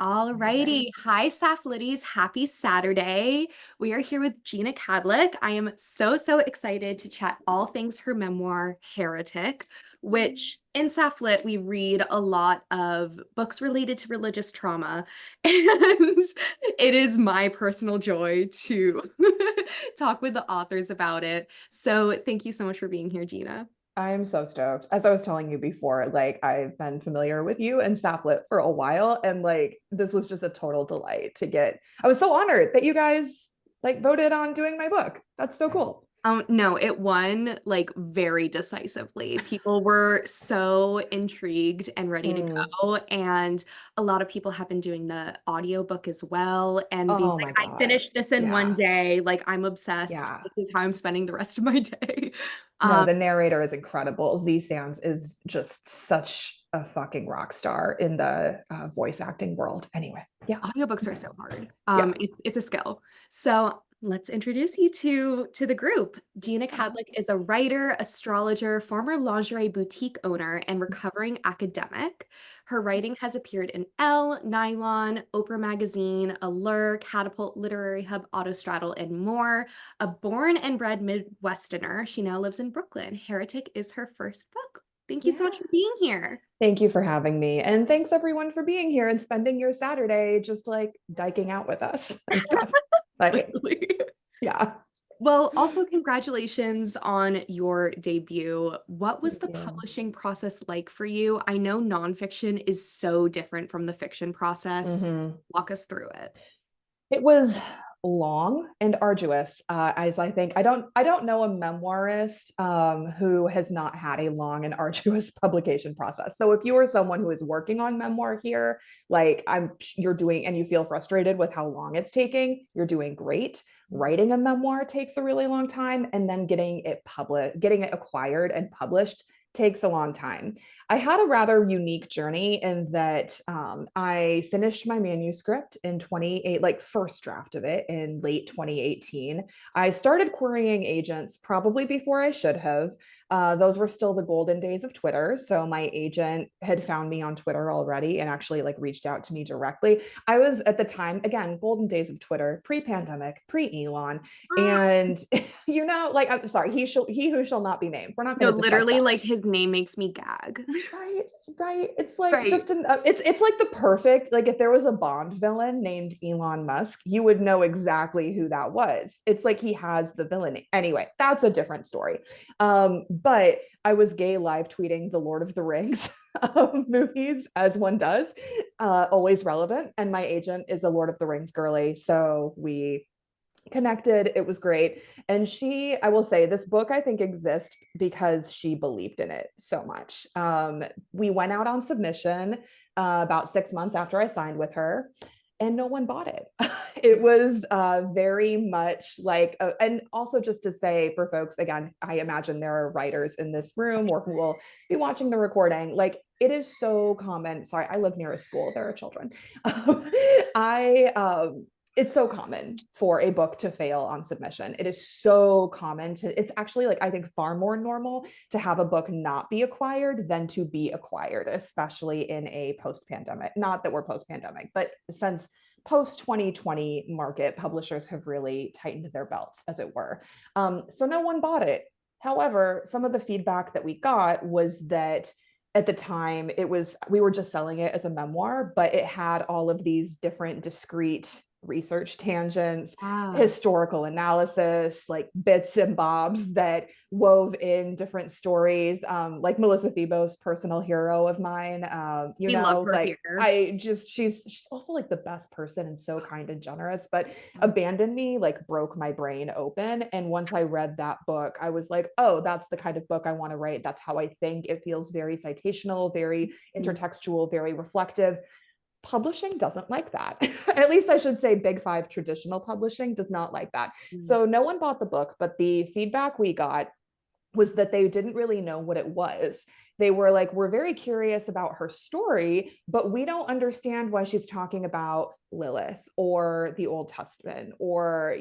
All righty. Hi, Sapph-Litties. Happy Saturday. We are here with Jeanna Kadlec. I am so excited to chat all things her memoir, Heretic, which in Sapph-Lit, we read a lot of books related to religious trauma. And it is my personal joy to talk with the authors about it. So thank you so much for being here, Jeanna. I'm so stoked. As I was telling you before, like I've been familiar with you and Sapph-Lit for a while, and like this was just a total delight to get. I was so honored that you guys like voted on doing my book. That's so cool. No, it won like very decisively. People were so intrigued and ready to Mm. go. And a lot of people have been doing the audiobook as well and being Oh like, my I God. finished this in one Yeah. day. Like, I'm obsessed. Yeah. This is how I'm spending the rest of my day. No, Um, the narrator is incredible. Z Sands is just such a fucking rock star in the voice acting world. Anyway, yeah. Audiobooks are so hard. Yeah. It's a skill. So let's introduce you to the group. Jeanna Yeah. Kadlec is a writer, astrologer, former lingerie boutique owner, and recovering academic. Her writing has appeared in Elle, Nylon, Oprah Magazine, Allure, Catapult, Literary Hub, Autostraddle, and more. A born and bred Midwesterner, she now lives in Brooklyn. Heretic is her first book. Thank you so much Yeah. for being here. Thank you for having me. And thanks everyone for being here and spending your Saturday just like diking out with us and stuff. Like, Literally. yeah. Well, also congratulations on your debut. What was Thank the you. publishing process like for you? I know nonfiction is so different from the fiction process. Hmm. Walk us through it. It was long and arduous, as I think I don't know a memoirist who has not had a long and arduous publication process. So if you are someone who is working on memoir here, like you're doing, and you feel frustrated with how long it's taking, you're doing great. Writing a memoir takes a really long time, and then getting it acquired and published takes a long time. I had a rather unique journey in that I finished my manuscript in 28, like first draft of it in late 2018. I started querying agents probably before I should have. Those were still the golden days of Twitter. So my agent had found me on Twitter already and actually like reached out to me directly. I was at the time, again, golden days of Twitter, pre-pandemic, pre-Elon. Ah, And like I'm sorry, he who shall not be named. We're not no, going to discuss literally, that. like his name makes me gag. Right, right. It's like Right. it's like the perfect, like if there was a Bond villain named Elon Musk, you would know exactly who that was. It's like he has the villain. Anyway, that's a different story. But I was gay live tweeting the Lord of the Rings movies as one does, always relevant. And my agent is a Lord of the Rings girly, so we connected. It was great. And I will say, this book I think exists because she believed in it so much. We went out on submission about 6 months after I signed with her, and no one bought it. It was very much like, and also just to say for folks, again, I imagine there are writers in this room or who will be watching the recording. Like, it is so common. Sorry, I live near a school. There are children. I it's so common for a book to fail on submission. It is so common it's actually like, I think, far more normal to have a book not be acquired than to be acquired, especially in a post pandemic. Not that we're post pandemic, but since post 2020 market, publishers have really tightened their belts, as it were. So no one bought it. However, some of the feedback that we got was that at the time we were just selling it as a memoir, but it had all of these different discrete research tangents, Ah, historical analysis, like bits and bobs that wove in different stories. Like Melissa Febo's personal hero of mine. we love her Like here. I just she's also like the best person and so kind and generous, but Abandon Me like broke my brain open. And once I read that book, I was like, oh, that's the kind of book I want to write. That's how I think. It feels very citational, very intertextual, very reflective. Publishing doesn't like that. At least I should say Big Five traditional publishing does not like that. Mm. So no one bought the book, but the feedback we got was that they didn't really know what it was. They were like, we're very curious about her story, but we don't understand why she's talking about Lilith or the Old Testament or,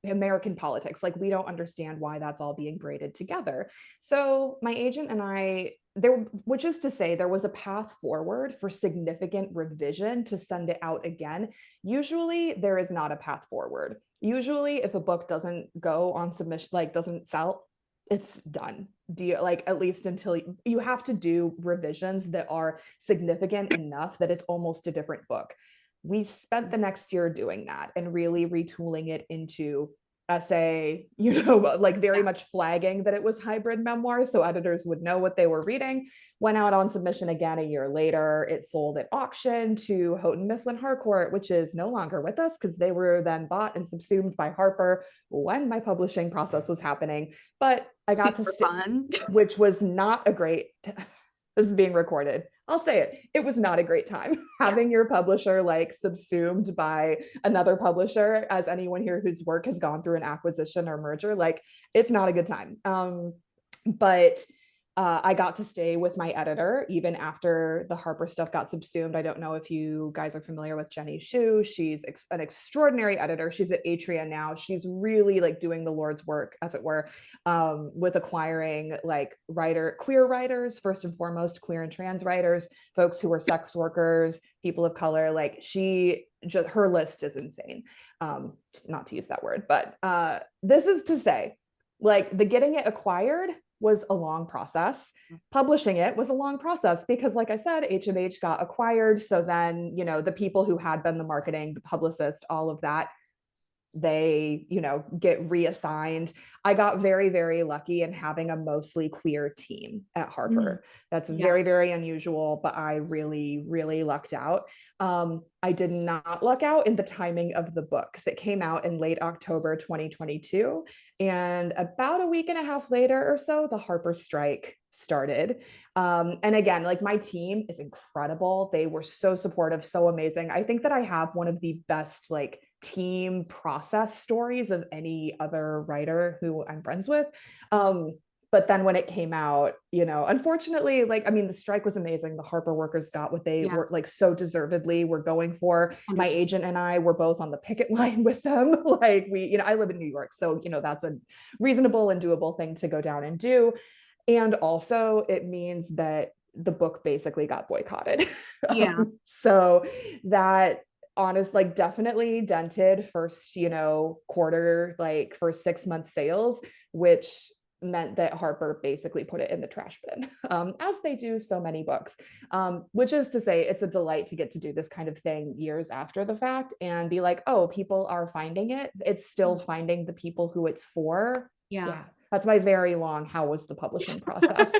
American politics. Like, we don't understand why that's all being braided together. So my agent and I there, which is to say, there was a path forward for significant revision to send it out again. Usually, there is not a path forward. Usually, if a book doesn't go on submission, like doesn't sell, it's done. Do you like, at least until you have to do revisions that are significant enough that it's almost a different book. We spent the next year doing that and really retooling it into essay, like very Yeah. much flagging that it was hybrid memoir so editors would know what they were reading. Went out on submission again a year later. It sold at auction to Houghton Mifflin Harcourt, which is no longer with us because they were then bought and subsumed by Harper when my publishing process was happening. But I got to Super fun. which was not a great this is being recorded. I'll say it. It was not a great time Yeah. having your publisher like subsumed by another publisher. As anyone here whose work has gone through an acquisition or merger, like it's not a good time. But I got to stay with my editor even after the Harper stuff got subsumed. I don't know if you guys are familiar with Jenny Shu. She's an extraordinary editor. She's at Atria now. She's really like doing the Lord's work, as it were, with acquiring like queer writers, first and foremost, queer and trans writers, folks who are sex workers, people of color. Like her list is insane. Not to use that word, but this is to say, like the getting it acquired was a long process. Publishing it was a long process because, like I said, HMH got acquired. So then, the people who had been the marketing, the publicist, all of that, they, get reassigned. I got very, very lucky in having a mostly queer team at Harper. That's very, very unusual, but I really, really lucked out. I did not luck out in the timing of the book because it came out in late October 2022. And about a week and a half later or so, the Harper strike started. And again, like my team is incredible. They were so supportive, so amazing. I think that I have one of the best like team process stories of any other writer who I'm friends with. But then when it came out, unfortunately, like, I mean, the strike was amazing. The Harper workers got what they were like so deservedly were going for. 100%. My agent and I were both on the picket line with them. Like I live in New York. So, that's a reasonable and doable thing to go down and do. And also it means that the book basically got boycotted. Yeah. So that like definitely dented first, quarter, like first 6 month sales, which meant that Harper basically put it in the trash bin, as they do so many books, which is to say it's a delight to get to do this kind of thing years after the fact and be like, oh, people are finding it. It's still finding the people who it's for. Yeah. That's my very long, how was the publishing process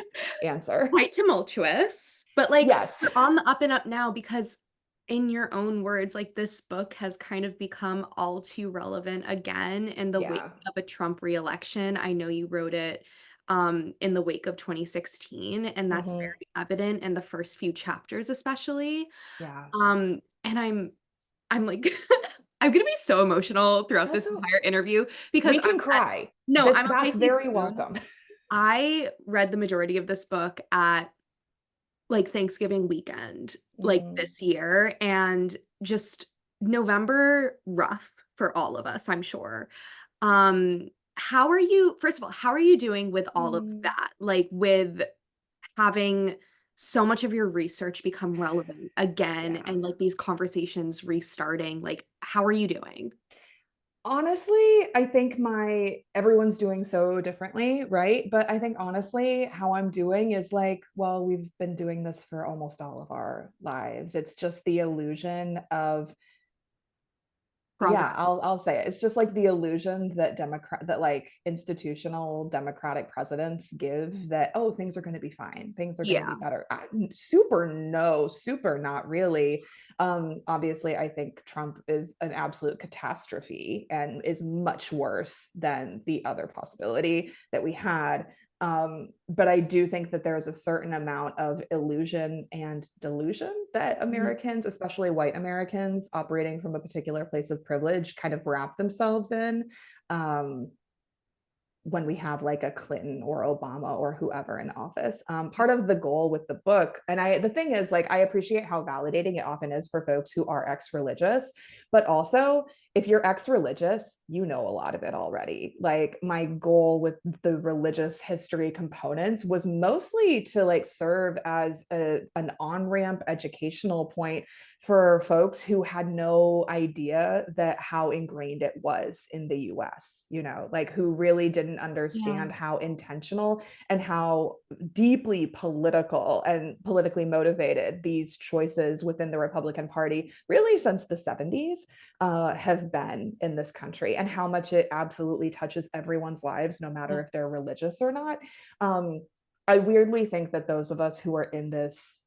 answer. Quite tumultuous, but like yes, on the up and up now because in your own words, like this book has kind of become all too relevant again in the wake of a Trump reelection. I know you wrote it in the wake of 2016, and that's very evident in the first few chapters, especially. Yeah. And I'm like I'm gonna be so emotional throughout this entire interview because we can cry. No, that's very welcome. I read the majority of this book at like Thanksgiving weekend, like this year, and just November rough for all of us, I'm sure. First of all, how are you doing with all of that? Like with having so much of your research become relevant again and like these conversations restarting, like how are you doing? Honestly, I think everyone's doing so differently, right? But I think honestly, how I'm doing is like, well, we've been doing this for almost all of our lives. It's just the illusion of I'll say it. It's just like the illusion that like institutional democratic presidents give that, oh, things are going to be fine. Things are going to be better. Super not really. Obviously, I think Trump is an absolute catastrophe and is much worse than the other possibility that we had. But I do think that there's a certain amount of illusion and delusion that Americans, especially white Americans operating from a particular place of privilege, kind of wrap themselves in when we have like a Clinton or Obama or whoever in office. Part of the goal with the book, and the thing is, like, I appreciate how validating it often is for folks who are ex-religious, but also if you're ex-religious, you know a lot of it already. Like my goal with the religious history components was mostly to like serve as an on-ramp educational point for folks who had no idea that how ingrained it was in the US, you know, like who really didn't Yeah. understand how intentional and how deeply political and politically motivated these choices within the Republican Party, really since the 70s, have been in this country, and how much it absolutely touches everyone's lives, no matter Yeah. if they're religious or not. Um, I weirdly think that those of us who are in this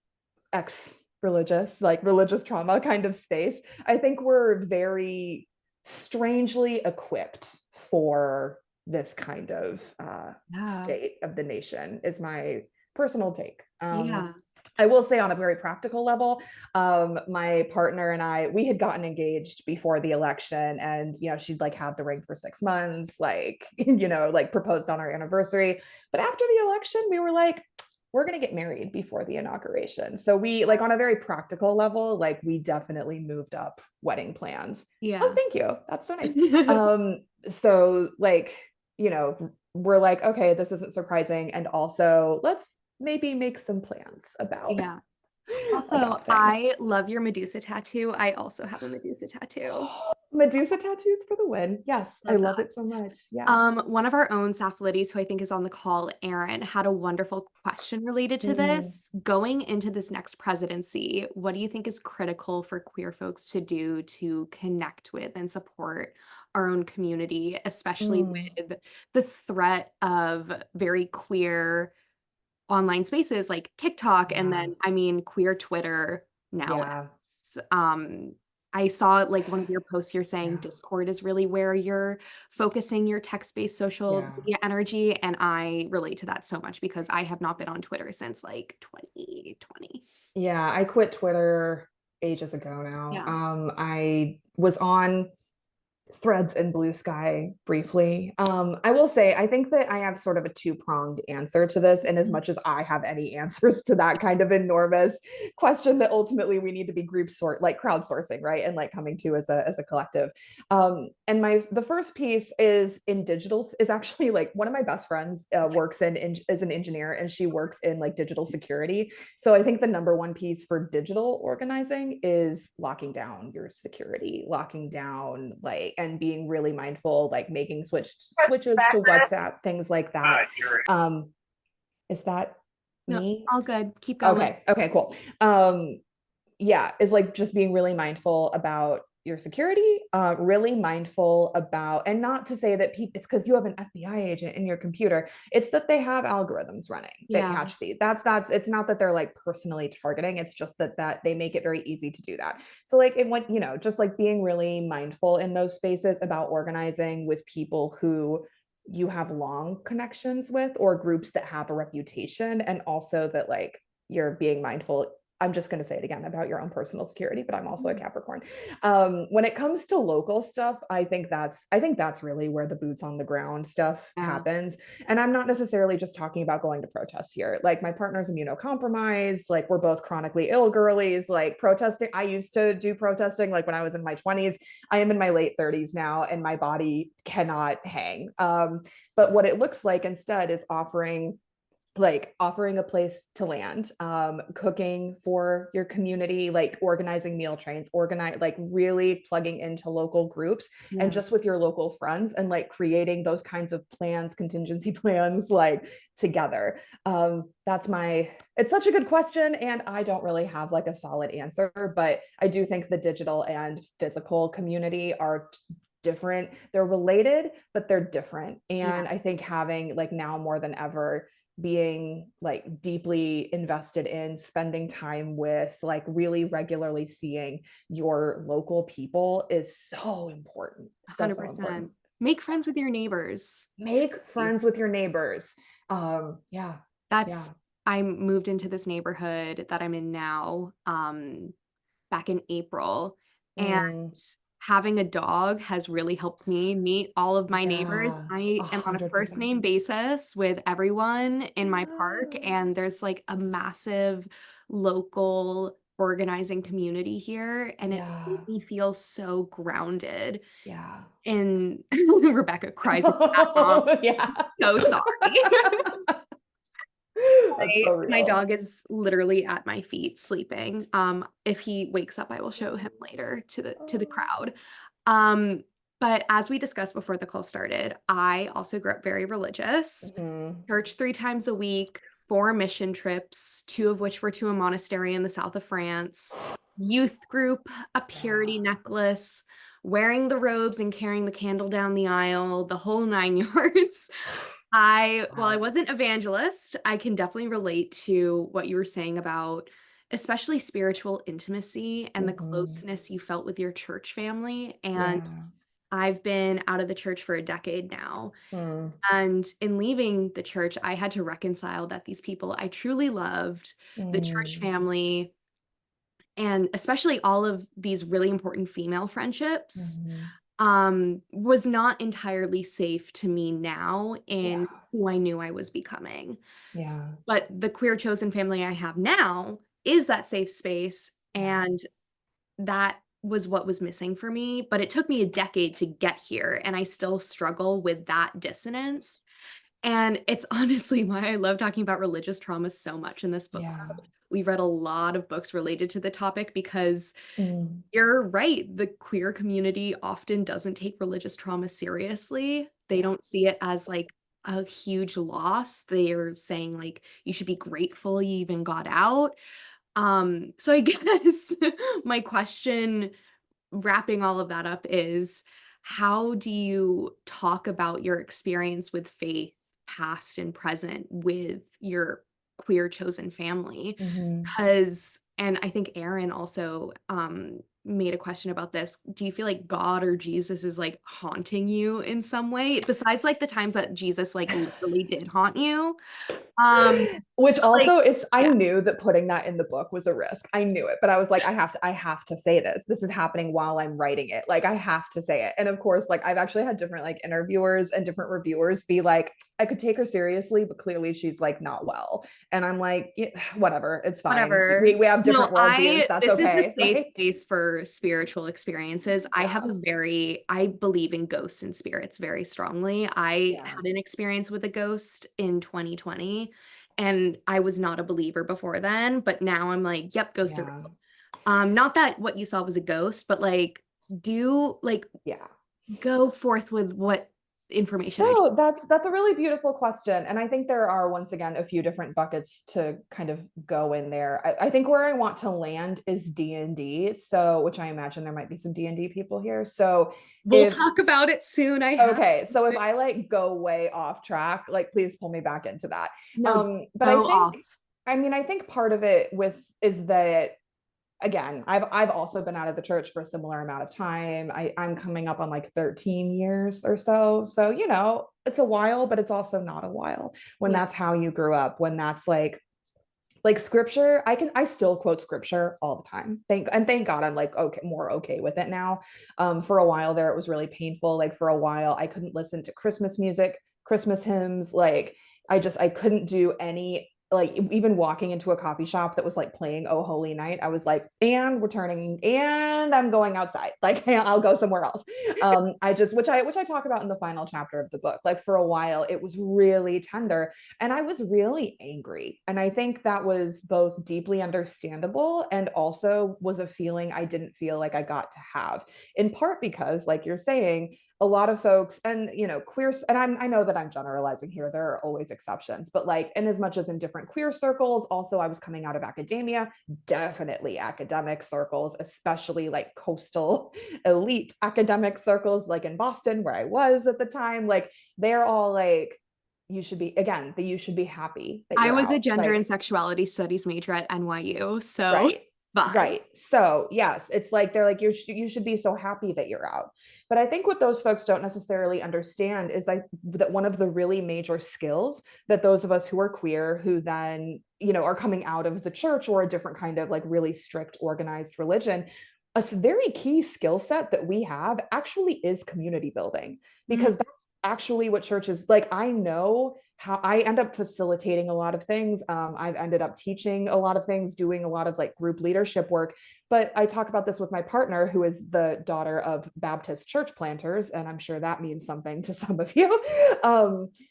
ex-religious, like religious trauma kind of space, I think we're very strangely equipped for this kind of Yeah. state of the nation, is my personal take. Yeah. I will say on a very practical level, my partner and I, we had gotten engaged before the election, and you know, she'd like have the ring for 6 months, like you know, like proposed on our anniversary. But after the election, we were like, we're gonna get married before the inauguration. So we like on a very practical level, like we definitely moved up wedding plans. Oh, Yeah. thank you. That's so nice. So like, you know, we're like, okay, this isn't surprising. And also let's maybe make some plans about Yeah. Also, about things. I love your Medusa tattoo. I also have a Medusa tattoo. Medusa tattoos for the win. Yes, I Love love that. it so much. Yeah. One of our own Sapph-Liddies, who I think is on the call, Erin, had a wonderful question related to Mm, this. Going into this next presidency, what do you think is critical for queer folks to do to connect with and support our own community, especially mm, with the threat of very queer online spaces like TikTok, and yeah. then I mean queer Twitter now. Yeah. I saw like one of your posts, you're saying Yeah. Discord is really where you're focusing your text-based social Yeah. media energy, and I relate to that so much because I have not been on Twitter since like 2020. Yeah. I quit Twitter ages ago now. Yeah. I was on Threads and Blue Sky briefly. I will say, I think that I have sort of a two-pronged answer to this, and as Mhm. much as I have any answers to that kind of enormous question that ultimately we need to be group sort, like crowdsourcing, right, and like coming to as a collective. And the first piece is in digital, is actually like one of my best friends works in is an engineer, and she works in like digital security. So I think the number one piece for digital organizing is locking down your security, locking down like and being really mindful, like making switches to WhatsApp, things like that. Um, is that No, me? all good. Keep going. Okay, okay, cool. Yeah, is like just being really mindful about your security, really mindful about, and not to say that people, it's because you have an FBI agent in your computer. It's that they have algorithms running that Yeah, catch these. That's it's not that they're like personally targeting. It's just that they make it very easy to do that. So like it went, you know, just like being really mindful in those spaces about organizing with people who you have long connections with, or groups that have a reputation, and also that like you're being mindful. I'm just going to say it again about your own personal security, but I'm also a Capricorn. When it comes to local stuff, I think that's really where the boots on the ground stuff yeah, happens. And I'm not necessarily just talking about going to protests here. Like my partner's immunocompromised, like we're both chronically ill girlies, like protesting. I used to do protesting like when I was in my 20s. I am in my late 30s now, and my body cannot hang. But what it looks like instead is offering a place to land, cooking for your community, like organizing meal trains, organize, like really plugging into local groups and yeah. just with your local friends, and like creating those kinds of plans, contingency plans, like together. That's it's such a good question, and I don't really have like a solid answer, but I do think the digital and physical community are different. They're related, but they're different. Yeah, And I think having like now more than ever, being like deeply invested in spending time with, like really regularly seeing your local people is so important. So important. 100%. Make friends with your neighbors. Make friends with your neighbors. Yeah. That's Yeah. I moved into this neighborhood that I'm in now, back in April, and Mm, having a dog has really helped me meet all of my neighbors. yeah. A I am on a hundred first percent. name basis with everyone in my park, Yes. and there's like a massive local organizing community here, and it's made Yeah. me feel so grounded. Yeah. And Rebecca cries in the background. Yeah. So sorry. That's so My real. dog is literally at my feet sleeping. If he wakes up, I will show him later to the Oh. crowd. Um, but as we discussed before the call started, I also grew up very religious. Mhm. Church 3 times a week, 4 mission trips, 2 of which were to a monastery in the south of France, youth group, a purity Yeah. necklace, wearing the robes and carrying the candle down the aisle, the whole 9 yards. While I Wow. wasn't evangelist, I can definitely relate to what you were saying about especially spiritual intimacy and the Mhm. closeness you felt with your church family. And Yeah. I've been out of the church for a decade now. Mm. And in leaving the church, I had to reconcile that these people I truly loved, the church Mm. family, and especially all of these really important female friendships, Mhm. was not entirely safe to me now in Yeah. who I knew I was becoming. Yeah. But the queer chosen family I have now is that safe space. Yeah. And that was what was missing for me. But it took me a decade to get here. And I still struggle with that dissonance. And it's honestly why I love talking about religious trauma so much in this book Yeah. club. We read a lot of books related to the topic because Mm. you're right. The queer community often doesn't take religious trauma seriously. They Yeah. don't see it as like a huge loss. They're saying like you should be grateful you even got out. So I guess my question wrapping all of that up is how do you talk about your experience with faith, past and present, with your queer chosen family? Mhm. Because, and I think Aaron also made a question about this. Do you feel like God or Jesus is like haunting you in some way besides like the times that Jesus like literally did haunt you? Um, Which like, also I yeah, knew that putting that in the book was a risk. I knew it, but I was like, I have to say this. This is happening while I'm writing it. Like I have to say it. And of course, like I've actually had different like interviewers and different reviewers be like, I could take her seriously, but clearly she's like not well. And I'm like, yeah, whatever, it's fine. whatever. We have No, different worldviews. That's this is a okay. safe Like, space for spiritual experiences. yeah, I believe in ghosts and spirits very strongly. I yeah, had an experience with a ghost in 2020, and I was not a believer before then, but now I'm like, yep, ghosts are yeah, real. Not that what you saw was a ghost, but like, do like yeah. go forth with what information I. No, that's a really beautiful question. And I think there are once again a few different buckets to kind of go in there. I think where I want to land is D&D. So, which I imagine there might be some D&D people here. So We'll if talk about it soon. I have okay, so if I like go way off track, like please pull me back into that. no But go off. I mean, I think part of it with is that again, I've also been out of the church for a similar amount of time. I'm coming up on like 13 years or so. So, you know, it's a while, but it's also not a while when Yeah. that's how you grew up, when that's like scripture. I still quote scripture all the time. Thank God I'm like okay, more okay with it now. For a while there, it was really painful. Like for a while, I couldn't listen to Christmas music, Christmas hymns. Like I couldn't do any like even walking into a coffee shop that was like playing Oh Holy Night, I was like, and we're turning and I'm going outside. Like I'll go somewhere else. I just which I talk about in the final chapter of the book. Like for a while, it was really tender and I was really angry. And I think that was both deeply understandable and also was a feeling I didn't feel like I got to have, in part because, like you're saying, a lot of folks and you know queer and I know that I'm generalizing here, there are always exceptions, but like in as much as in different queer circles, also I was coming out of academia, definitely academic circles, especially like coastal elite academic circles like in Boston where I was at the time, like they're all like you should be again that you should be happy that I you're was a out, gender and like sexuality studies major at NYU, so right, fine. right. So yes, it's like they're like you should be so happy that you're out. But I think what those folks don't necessarily understand is like that one of the really major skills that those of us who are queer who then you know are coming out of the church or a different kind of like really strict organized religion, a very key skill set that we have actually is community building, Mm, because that's actually what churches like. I know how I end up facilitating a lot of things. I've ended up teaching a lot of things, doing a lot of like group leadership work. But I talk about this with my partner, who is the daughter of Baptist church planters, and I'm sure that means something to some of you.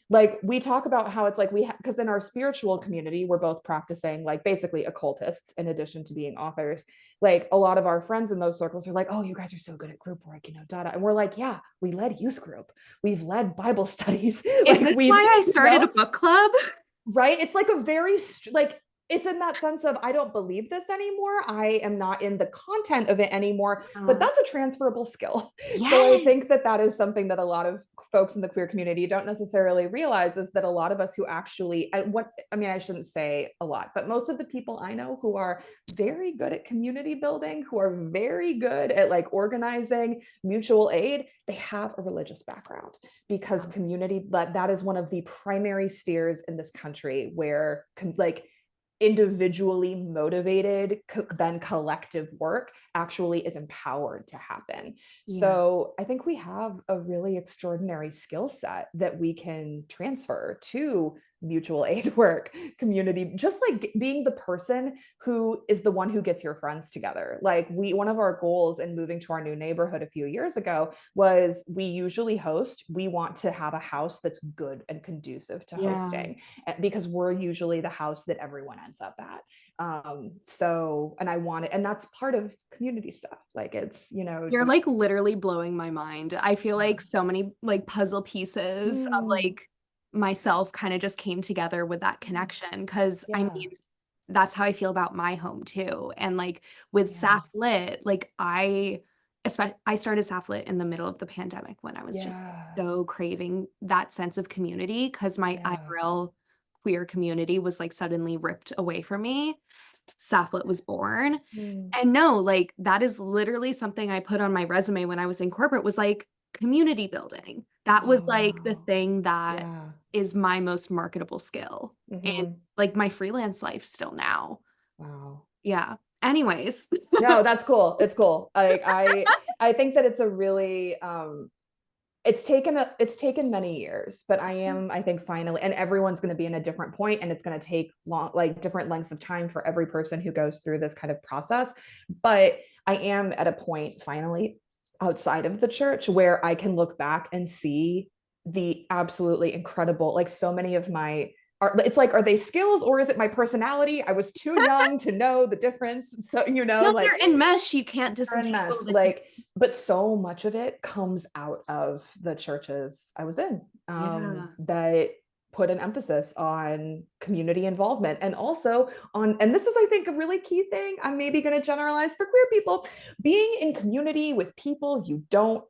Like we talk about how it's like because in our spiritual community, we're both practicing like basically occultists in addition to being authors. Like a lot of our friends in those circles are like, oh, you guys are so good at group work, data. And we're like, yeah, we led youth group, we've led Bible studies, Is like this we've, why I started a book club? right? It's like a very like it's in that sense of I don't believe this anymore. I am not in the content of it anymore, but that's a transferable skill. So I Yes. think that that is something that a lot of folks in the queer community don't necessarily realize, is that a lot of us who actually, I mean, I shouldn't say a lot, but most of the people I know who are very good at community building, who are very good at like organizing mutual aid, they have a religious background, because community, that is one of the primary spheres in this country where like individually motivated then collective work actually is empowered to happen. Yeah. So I think we have a really extraordinary skill set that we can transfer to mutual aid work, community, just like being the person who is the one who gets your friends together. Like one of our goals in moving to our new neighborhood a few years ago was, we usually host, we want to have a house that's good and conducive to Yeah. hosting, because we're usually the house that everyone ends up at. So, and I want it, and that's part of community stuff. Like it's, You're like literally blowing my mind. I feel yeah. like so many like puzzle pieces of Mm, like myself kind of just came together with that connection. Cause I yeah, mean, that's how I feel about my home too. And like with yeah, Sapph-Lit, like I started Sapph-Lit in the middle of the pandemic when I was just yeah, so craving that sense of community, because my yeah. IRL queer community was like suddenly ripped away from me. Sapph-Lit was born. Mm. And no, like that is literally something I put on my resume when I was in corporate, was like community building. That was Oh, like the wow. thing that Yeah. is my most marketable skill in Hmm. like my freelance life still now. Wow. Yeah. Anyways. No, that's cool. It's cool. Like I think that it's a really it's taken many years, but I think finally, and everyone's going to be in a different point, and it's going to take long, like different lengths of time for every person who goes through this kind of process. But I am at a point finally outside of the church where I can look back and see the absolutely incredible, like so many of my it's like, are they skills or is it my personality? I was too young to know the difference. So, No, like they're enmeshed. You can't disentangle unmatched, the two. like, but so much of it comes out of the churches I was in, Yeah. that put an emphasis on community involvement, and also on, and this is I think a really key thing, I'm maybe going to generalize for queer people, being in community with people you don't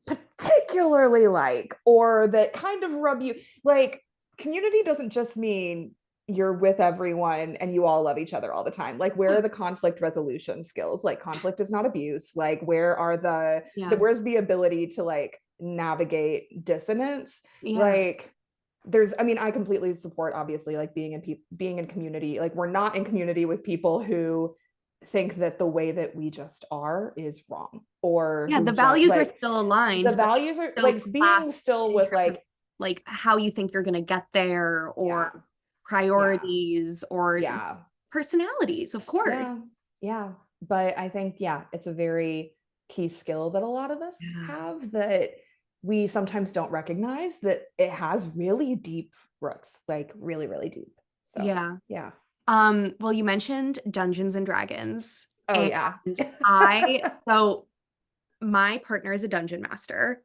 particularly like, or that kind of rub you, like community doesn't just mean you're with everyone and you all love each other all the time. Like, where are the conflict resolution skills? Like, conflict is not abuse. Like, where are Yeah. where's the ability to like navigate dissonance? Yeah. Like, there's, I mean, I completely support obviously like being in community. Like, we're not in community with people who think that the way that we just are is wrong, or Yeah. who The just values are like still the aligned, but like values are still like clash being still in with terms of like, like how you think you're gonna get there, or yeah, yeah, priorities, or yeah, personalities, of course. yeah, yeah. But I think, yeah, it's a very key skill that a lot of us Yeah. have, that we sometimes don't recognize that it has really deep roots, like really, really deep. So, Yeah. yeah. Well, you mentioned Dungeons and Dragons, Oh, and yeah. so my partner is a dungeon master.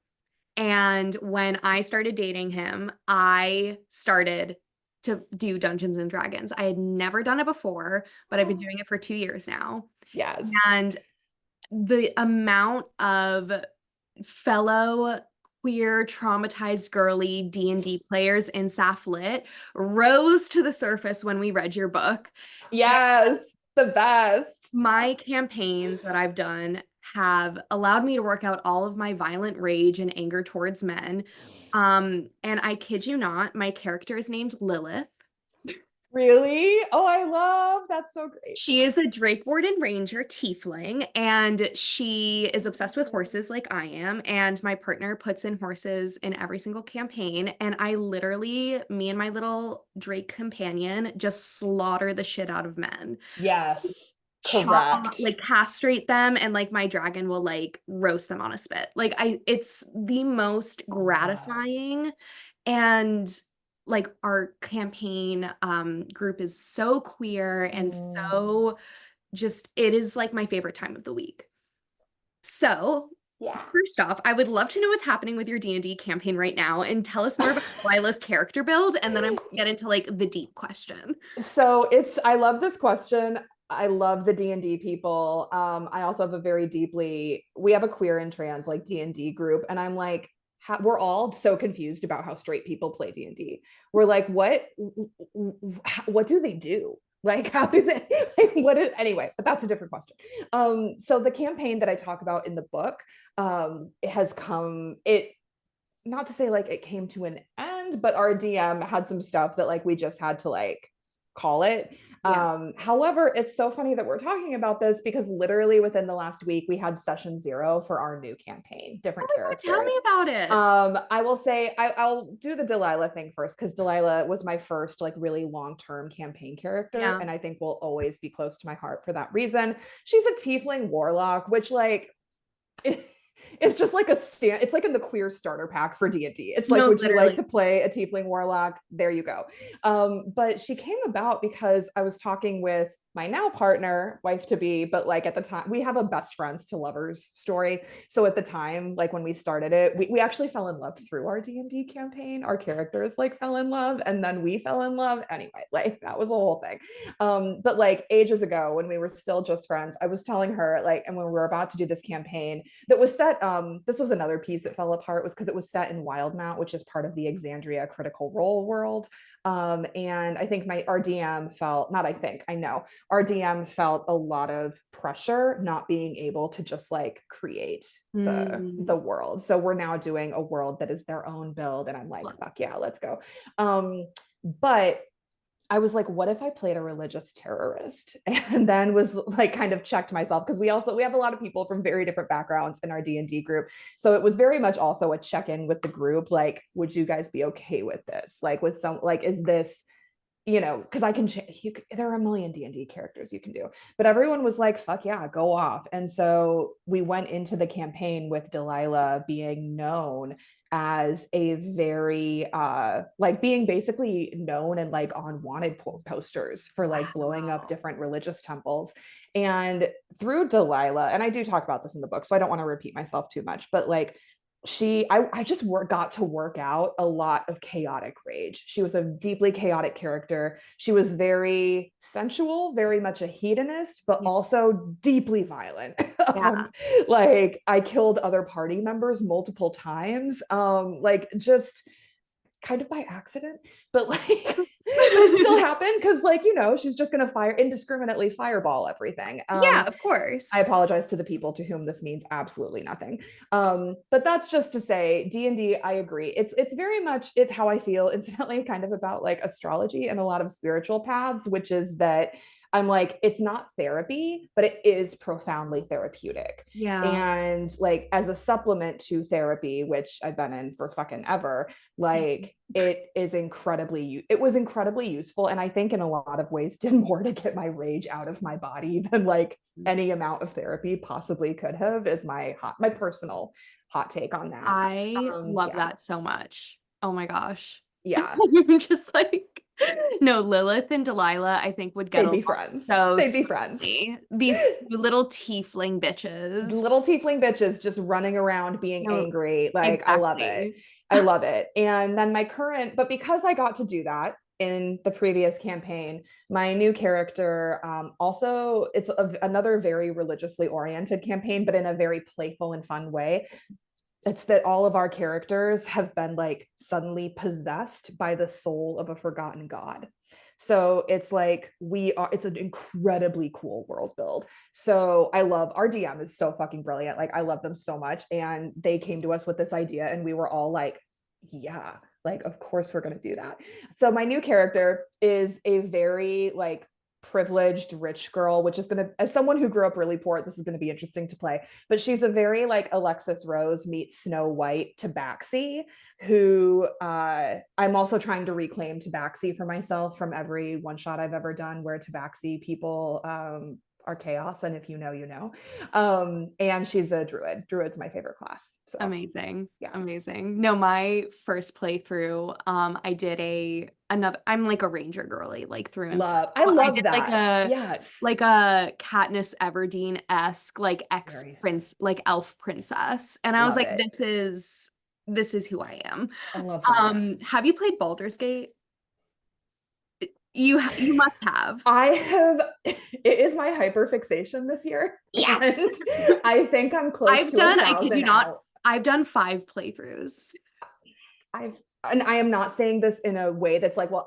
And when I started dating him, I started to do Dungeons and Dragons. I had never done it before, but I've been doing it for 2 years now. Yes. And the amount of fellow queer traumatized girly D&D players in Sapph-Lit rose to the surface when we read your book. Yes. The best. My campaigns that I've done have allowed me to work out all of my violent rage and anger towards men. And I kid you not, my character is named Lilith. Really? Oh, I love that's so great. She is a Drake Warden Ranger tiefling, and she is obsessed with horses like I am. And my partner puts in horses in every single campaign. And I literally, me and my little Drake companion, just slaughter the shit out of men. Yes, Chop, correct. like castrate them, and like my dragon will like roast them on a spit. Like it's the most Oh. gratifying. And like our campaign group is so queer and Mm. so just it is like my favorite time of the week. So, Yeah. first off, I would love to know what's happening with your D&D campaign right now and tell us more about Lila's character build, and then I'm gonna get into like the deep question. So it's I love this question. I love the D&D people. I also have a very deeply we have a queer and trans like D&D group, and I'm like we're all so confused about how straight people play D&D. We're like, what do they do? Like, how do they like, what is anyway, but that's a different question. So the campaign that I talk about in the book it has come it not to say like it came to an end, but our DM had some stuff that like we just had to like call it. Yeah. However, it's so funny that we're talking about this because literally within the last week we had session 0 for our new campaign, Oh different my God, tell me characters. about it. I will say I'll do the Delilah thing first because Delilah was my first like really long-term campaign character, Yeah. and I think will always be close to my heart for that reason. She's a tiefling warlock, which like it's just like it's like in the queer starter pack for D&D. It's like, No, would you like literally. to play a tiefling warlock? There you go. But she came about because I was talking with my now partner, wife to be, but like at the time we have a best friends to lovers story. So at the time, like when we started it, we actually fell in love through our D&D campaign. Our characters like fell in love and then we fell in love. Anyway, like that was the whole thing. But like ages ago when we were still just friends, I was telling her like, and when we were about to do this campaign that was set, this was another piece that fell apart was because it was set in Wildmount, which is part of the Exandria Critical Role world. And I think our DM felt, not I think, I know, our DM felt a lot of pressure not being able to just like create the Mm. world. So we're now doing a world that is their own build. And I'm like, fuck yeah, let's go. But I was like, what if I played a religious terrorist? And then was like kind of checked myself because we have a lot of people from very different backgrounds in our D&D group. So it was very much also a check-in with the group like, would you guys be okay with this? Like with some like is this because I can there are a million D&D characters you can do, but everyone was like, fuck yeah, go off. And so we went into the campaign with Delilah being known as a very like being basically known and like on wanted posters for like blowing up Wow. different religious temples. And through Delilah, and I do talk about this in the book, so I don't want to repeat myself too much, but like I just got to work out a lot of chaotic rage. She was a deeply chaotic character. She was very sensual, very much a hedonist, but Yeah. also deeply violent. Yeah. Like I killed other party members multiple times. Like just kind of by accident, but like, but it still happened because like, she's just going to indiscriminately fireball everything. Yeah, of I course. apologize to the people to whom this means absolutely nothing. But that's just to say D&D, I agree. It's very much, it's how I feel incidentally kind of about like astrology and a lot of spiritual paths, which is that I'm like, it's not therapy, but it is profoundly therapeutic. Yeah. And like as a supplement to therapy, which I've been in for fucking ever, Same. like it was incredibly useful. And I think in a lot of ways did more to get my rage out of my body than like any amount of therapy possibly could have is my personal hot take on that. I love Yeah. that so much. Oh my gosh. Yeah. I'm just like, no, Lilith and Delilah, I think would get They'd along be friends. so They'd be friends. sweetly. These two little tiefling bitches. Little tiefling bitches just running around being No, angry. Like, I love it. exactly. I love it. And then but because I got to do that in the previous campaign, my new character also, it's another very religiously oriented campaign, but in a very playful and fun way. It's that all of our characters have been like suddenly possessed by the soul of a forgotten god. So it's like it's an incredibly cool world build. So I love our DM is so fucking brilliant. Like I love them so much. And they came to us with this idea and we were all like, yeah, like, of course we're going to do that. So my new character is a very like privileged rich girl, which is going to, as someone who grew up really poor, this is going to be interesting to play. But she's a very like Alexis Rose meets Snow White Tabaxi, who I'm also trying to reclaim Tabaxi for myself from every one shot I've ever done where Tabaxi people are chaos, and if you know, you know. And she's a druid. Druid's my favorite class. So Amazing. yeah. Amazing. No, my first playthrough, I did another, I'm like a ranger girly, like through and through. I I love did that. Yes. like a Katniss Everdeen-esque like ex Very prince, like elf princess. And I was love like, it. this is who I am. I love that. Have you played Baldur's Gate? You must have. I have, it is my hyper fixation this year. Yes. And I think I'm close to I kid you 1,000 not, out. I've done 5 playthroughs. And I am not saying this in a way that's like, well,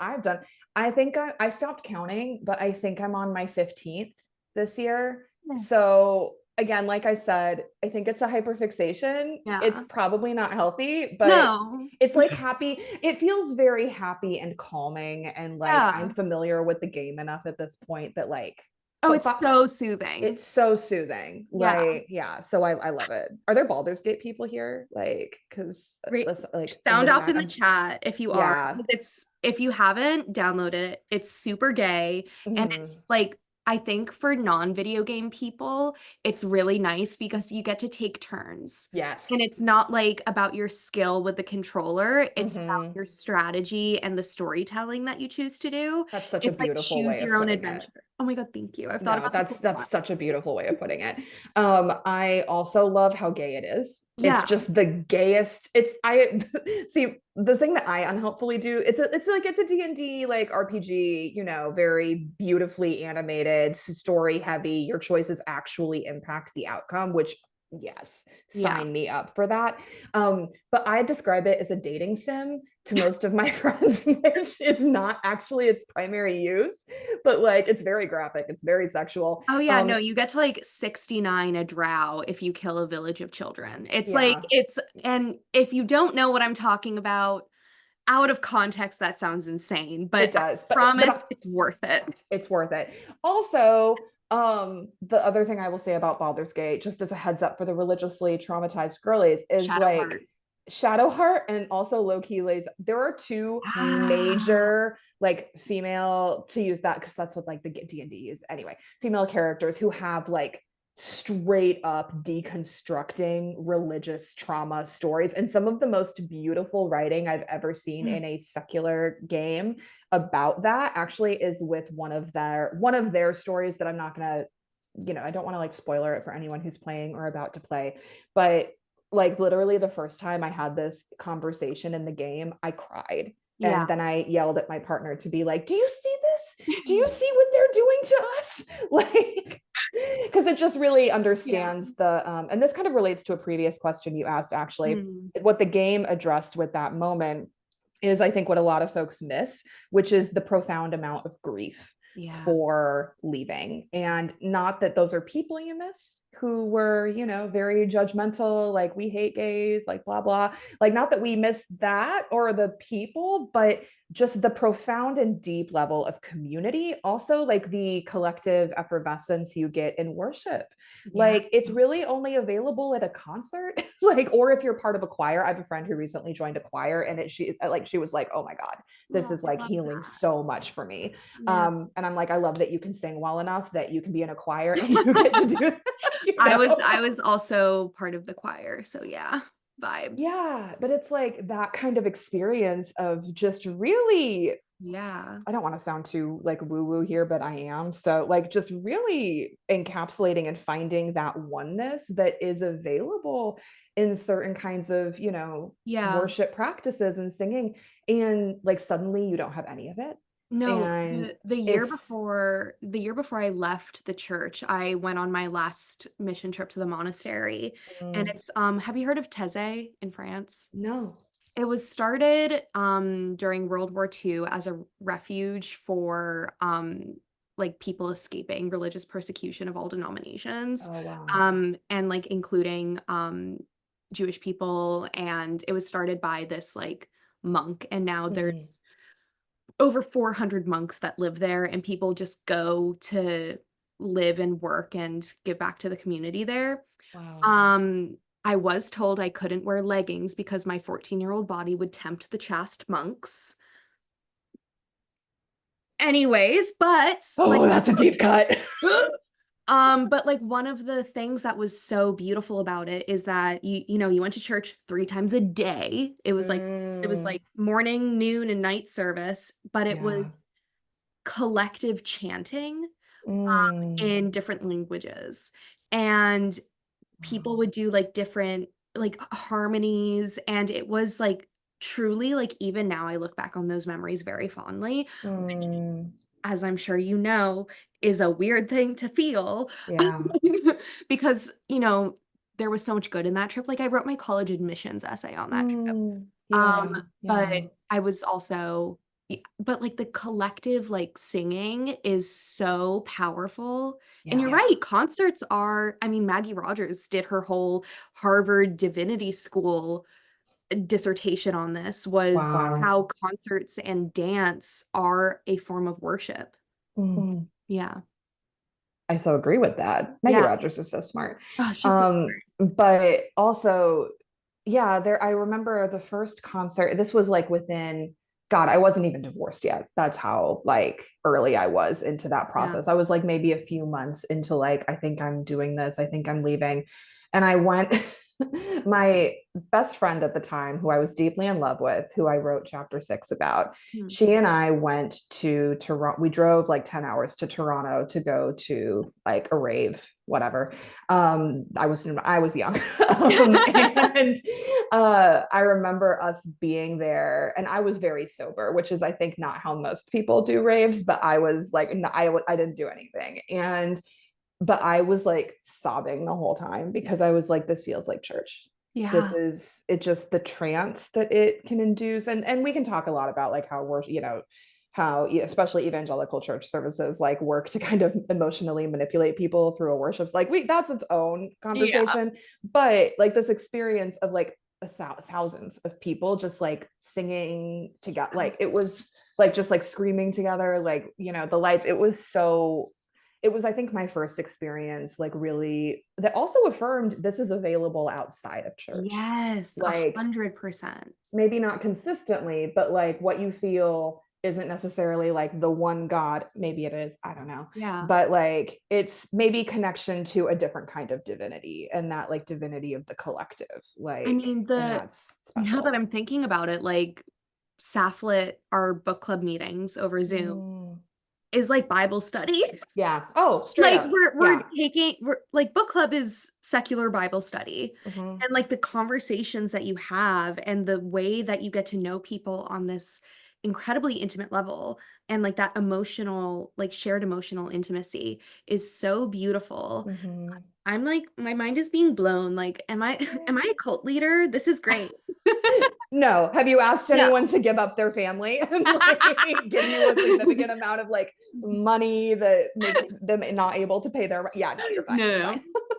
I think I stopped counting, but I think I'm on my 15th this year. Yes. So again, like I said, I think it's a hyperfixation. It's Yeah. probably not healthy, but No. it's like happy. It feels very happy and calming. And like I'm Yeah. familiar with the game enough at this point that like, Oh, but it's so soothing. it's so soothing. Yeah. Like, yeah. So I love it. Are there Baldur's Gate people here? Like, because Great. like in the Sound off chat, in the chat if you are, yeah. because it's if you haven't downloaded it, it's super gay and it's Mhm. like I think for non-video game people, it's really nice because you get to take turns. And Yes. it's not like about your skill with the controller, it's about Hmm. your strategy and the storytelling that you choose to do. That's such a It's like beautiful choose way your of own putting it. adventure. Oh my God, thank you. I've thought No, about this a that's lot. such a beautiful way of putting it. I also love how gay it is. It's Yeah. just the gayest. It's I see the thing that I unhelpfully do. It's a D&D like RPG, you know, very beautifully animated, story heavy. Your choices actually impact the outcome, which yes, Yeah. sign me up for that. But I describe it as a dating sim to most of my friends, which is not actually its primary use, but like it's very graphic, it's very sexual. Oh yeah, no, you get to like 69 a drow if you kill a village of children. It's like Yeah, and if you don't know what I'm talking about, out of context, that sounds insane, it but I does, promise it's worth it. it's worth it. Also, the other thing I will say about Baldur's Gate, just as a heads up for the religiously traumatized girlies, is like Shadowheart. Shadowheart and also Low-Key Lays. There are two Ah, major like female, to use that because that's what like the D&D use anyway, female characters who have like straight up deconstructing religious trauma stories, and some of the most beautiful writing I've ever seen in a secular game about that actually is with one of their stories that I'm not gonna, you know, I don't want to like spoiler it for anyone who's playing or about to play, but like literally the first time I had this conversation in the game, I cried. yeah. And then I yelled at my partner to be like, do you see this? Do you see what they're doing to us? Like, because it just really Yeah. understands the, and this kind of relates to a previous question you asked, actually. Mm, What the game addressed with that moment is, I think, what a lot of folks miss, which is the profound amount of grief yeah. for leaving. And not that those are people you miss who were, you know, very judgmental, like we hate gays, like blah, blah. Like, not that we miss that or the people, but just the profound and deep level of community. Also, like the collective effervescence you get in worship. Yeah. Like, it's really only available at a concert, like, or if you're part of a choir. I have a friend who recently joined a choir, and she was like, oh my God, this Oh, is I like love healing that. so much for me. Yeah. And I'm like, I love that you can sing well enough that you can be in a choir and you get to do that, you know? I was also part of the choir, so yeah, vibes. Yeah, but it's like that kind of experience of just really, Yeah. I don't want to sound too like woo woo here, but I am. So, like, just really encapsulating and finding that oneness that is available in certain kinds of, you know, Yeah. worship practices and singing. And like, suddenly you don't have any of it. No, And it's, the year before I left the church, I went on my last mission trip to the monastery. And mm, it's have you heard of Thèse in France? no. It was started during World War II as a refuge for like people escaping religious persecution of all denominations. Oh, wow. And like including Jewish people, and it was started by this like monk, and now Mm. there's over 400 monks that live there, and people just go to live and work and give back to the community there. Wow. Um, I was told I couldn't wear leggings because my 14-year-old body would tempt the chaste monks. Anyways, but like Oh, that's a deep cut. but like one of the things that was so beautiful about it is that you went to church 3 times a day. It was like Mm, morning, noon, and night service, but it yeah. was collective chanting Mm, in different languages. And people wow. would do like different like harmonies, and it was like truly like even now I look back on those memories very fondly, Mm, as I'm sure you know, is a weird thing to feel. yeah. Because, there was so much good in that trip. Like I wrote my college admissions essay on that trip. Yeah. But Yeah. I was also, but like the collective like singing is so powerful. And you're Yeah. right, concerts are, I mean, Maggie Rogers did her whole Harvard Divinity School dissertation on this, was Wow. how concerts and dance are a form of worship. Mm. Yeah. I so agree with that. Maggie Yeah. Rogers is so smart. Oh, she's so But also, yeah, there I remember the first concert. This was like within, God, I wasn't even divorced yet. That's how like early I was into that yeah. process. I was like maybe a few months into like, I think I'm doing this, I think I'm leaving. And I went, my best friend at the time, who I was deeply in love with, who I wrote chapter 6 about, Hmm. she and I went to Toronto. We drove like 10 hours to Toronto to go to like a rave, whatever. I was young. And I remember us being there, and I was very sober, which is I think not how most people do raves, but I was like, no, I didn't do anything. And but I was like sobbing the whole time because I was like, this feels like church. This Yeah. is it, just the trance that it can induce. And we can talk a lot about like how we're, how especially evangelical church services like work to kind of emotionally manipulate people through a worship. Like that's its own Yeah. conversation. But like this experience of like thousands of people just like singing together, like it was like just like screaming together, like the lights, it was, I think, my first experience like really that also affirmed this is available outside of church. Yes, a Like 100%. maybe not consistently, but like what you feel isn't necessarily like the one God. Maybe it is, I don't know. Yeah. But like it's maybe connection to a different kind of divinity, and that like divinity of the collective. I Like, mean, and that's now that special. I'm thinking about it, like Sapph-Lit, our book club meetings over Zoom, Mm, is like Bible study. yeah. Oh, straight Like up. we're Yeah. taking we're like book club is secular Bible study. Hmm. And like the conversations that you have and the way that you get to know people on this incredibly intimate level, and like that emotional, like shared emotional intimacy is so beautiful. Hmm. I'm like, my mind is being blown. Like, am I am I a cult leader? This is great. No. Have you asked No. anyone to give up their family and like give you a significant amount of like money that makes them not able to pay their? Yeah, no, you're fine. No, You're no,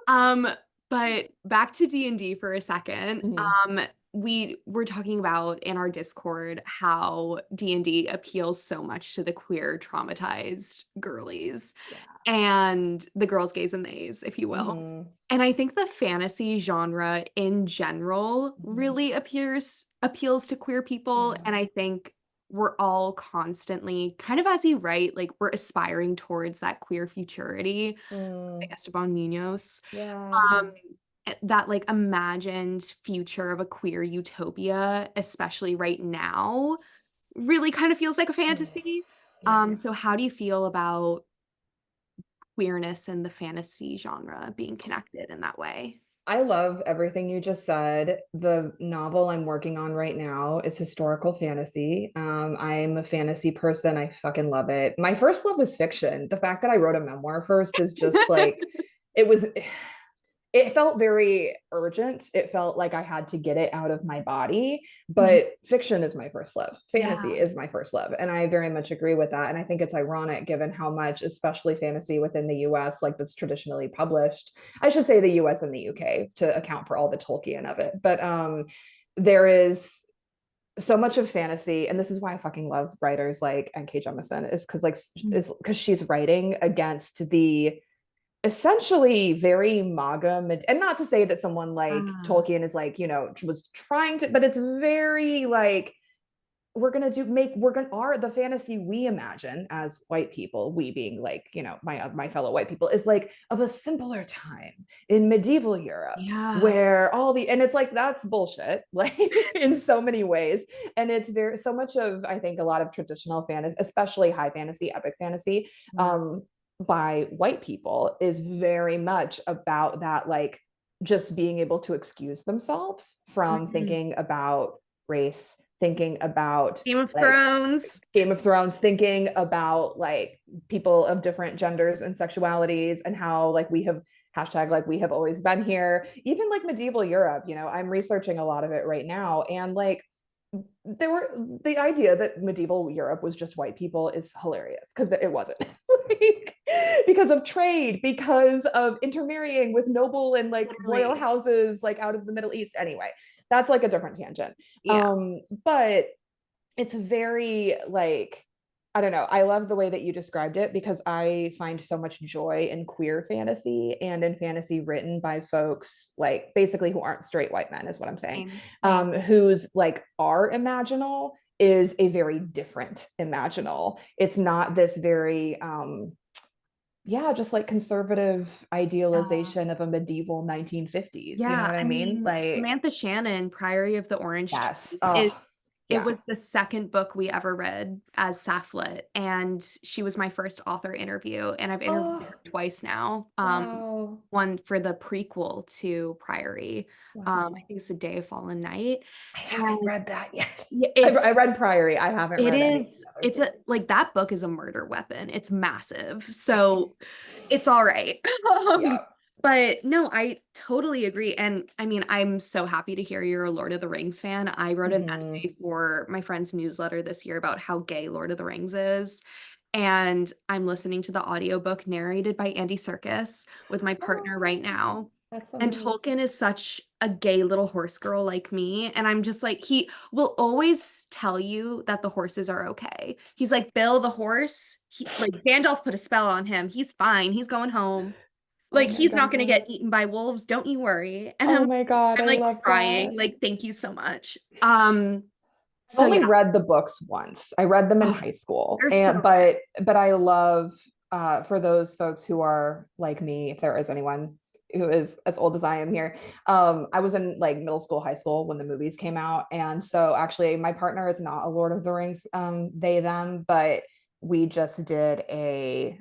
fine. no. But back to D&D for a second. Mhm. We were talking about in our Discord how D&D appeals so much to the queer traumatized girlies Yeah. and the girls, gays, and theys, if you will. Hmm. And I think the fantasy genre in general Hmm. really appeals to queer people. Yeah. And I think we're all constantly, kind of as you write, like we're aspiring towards that queer futurity. Say Mm. Esteban Munoz. Yeah. Um, that like imagined future of a queer utopia, especially right now, really kind of feels like a Mm. fantasy. Yeah. So how do you feel about queerness and the fantasy genre being connected in that way? I love everything you just said. The novel I'm working on right now is historical fantasy. I'm a fantasy person. I fucking love it. My first love was fiction. The fact that I wrote a memoir first is just like, it was, it felt very urgent. It felt like I had to get it out of my body. Mhm. But fiction is my first love. Fantasy Yeah. is my first love. And I very much agree with that. And I think it's ironic given how much, especially fantasy within the US, like that's traditionally published. I should say the US and the UK to account for all the Tolkien of it. But there is so much of fantasy, and this is why I fucking love writers like N.K. Jemisin, is because is because she's writing against the essentially very MAGA, and not to say that someone like Ah, Tolkien is like, was trying to, but it's very like, we're gonna are the fantasy we imagine as white people, we being like, my fellow white people, is like of a simpler time in medieval Europe yeah. where and it's like, that's bullshit, like in so many ways. And it's very so much of, I think, a lot of traditional fantasy, especially high fantasy, epic fantasy, Yeah. um by white people, is very much about that, like just being able to excuse themselves from Mhm. thinking about race, thinking about Game of like Thrones. Game of Thrones, thinking about like people of different genders and sexualities, and how like we have hashtag like we have always been here, even like medieval Europe. I'm researching a lot of it right now, and like there were the idea that medieval Europe was just white people is hilarious, because it wasn't. Like, because of trade, because of intermarrying with noble and like royal Literally. houses like out of the Middle East. Anyway, that's like a different tangent. Yeah. But it's very like, I don't know. I love the way that you described it, because I find so much joy in queer fantasy and in fantasy written by folks like basically who aren't straight white men, is what I'm saying. Same. Same. Whose like our imaginal is a very different imaginal. It's not this very yeah, just like conservative Yeah. idealization of a medieval 1950s. You know Yeah. what I I mean? mean, Like, Samantha Shannon, Priory of the Orange yes. Tree, Oh, it yeah. was the second book we ever read as Sapph-Lit, and she was my first author interview, and I've interviewed Oh, her twice now. wow. One for the prequel to Priory. I Wow. think it's A Day of Fallen Night. I haven't And read that yet. yeah, I read Priory. I haven't read any of the other it's two. a like that book is a murder weapon. It's massive. So it's all right. Um, Yeah. but no, I totally agree. And I mean, I'm so happy to hear you're a Lord of the Rings fan. I wrote an Mm-hmm. essay for my friend's newsletter this year about how gay Lord of the Rings is. And I'm listening to the audiobook narrated by Andy Serkis with my partner right Oh, now. that's And amazing. Tolkien is such a gay little horse girl like me. And I'm just like, he will always tell you that the horses are okay. He's like, Bill, the horse, like Gandalf put a spell on him. He's fine. He's going home. Oh Like, my he's not going to God. get eaten by wolves. Don't you worry. And Oh my God. I'm I like love that. crying. Like, thank you so much. I've So only yeah. read the books once. I read them in Oh, high school. they're so And good. but I love, for those folks who are like me, if there is anyone who is as old as I am here. I was in like middle school, high school when the movies came out. And so actually my partner is not a Lord of the Rings they them, but we just did a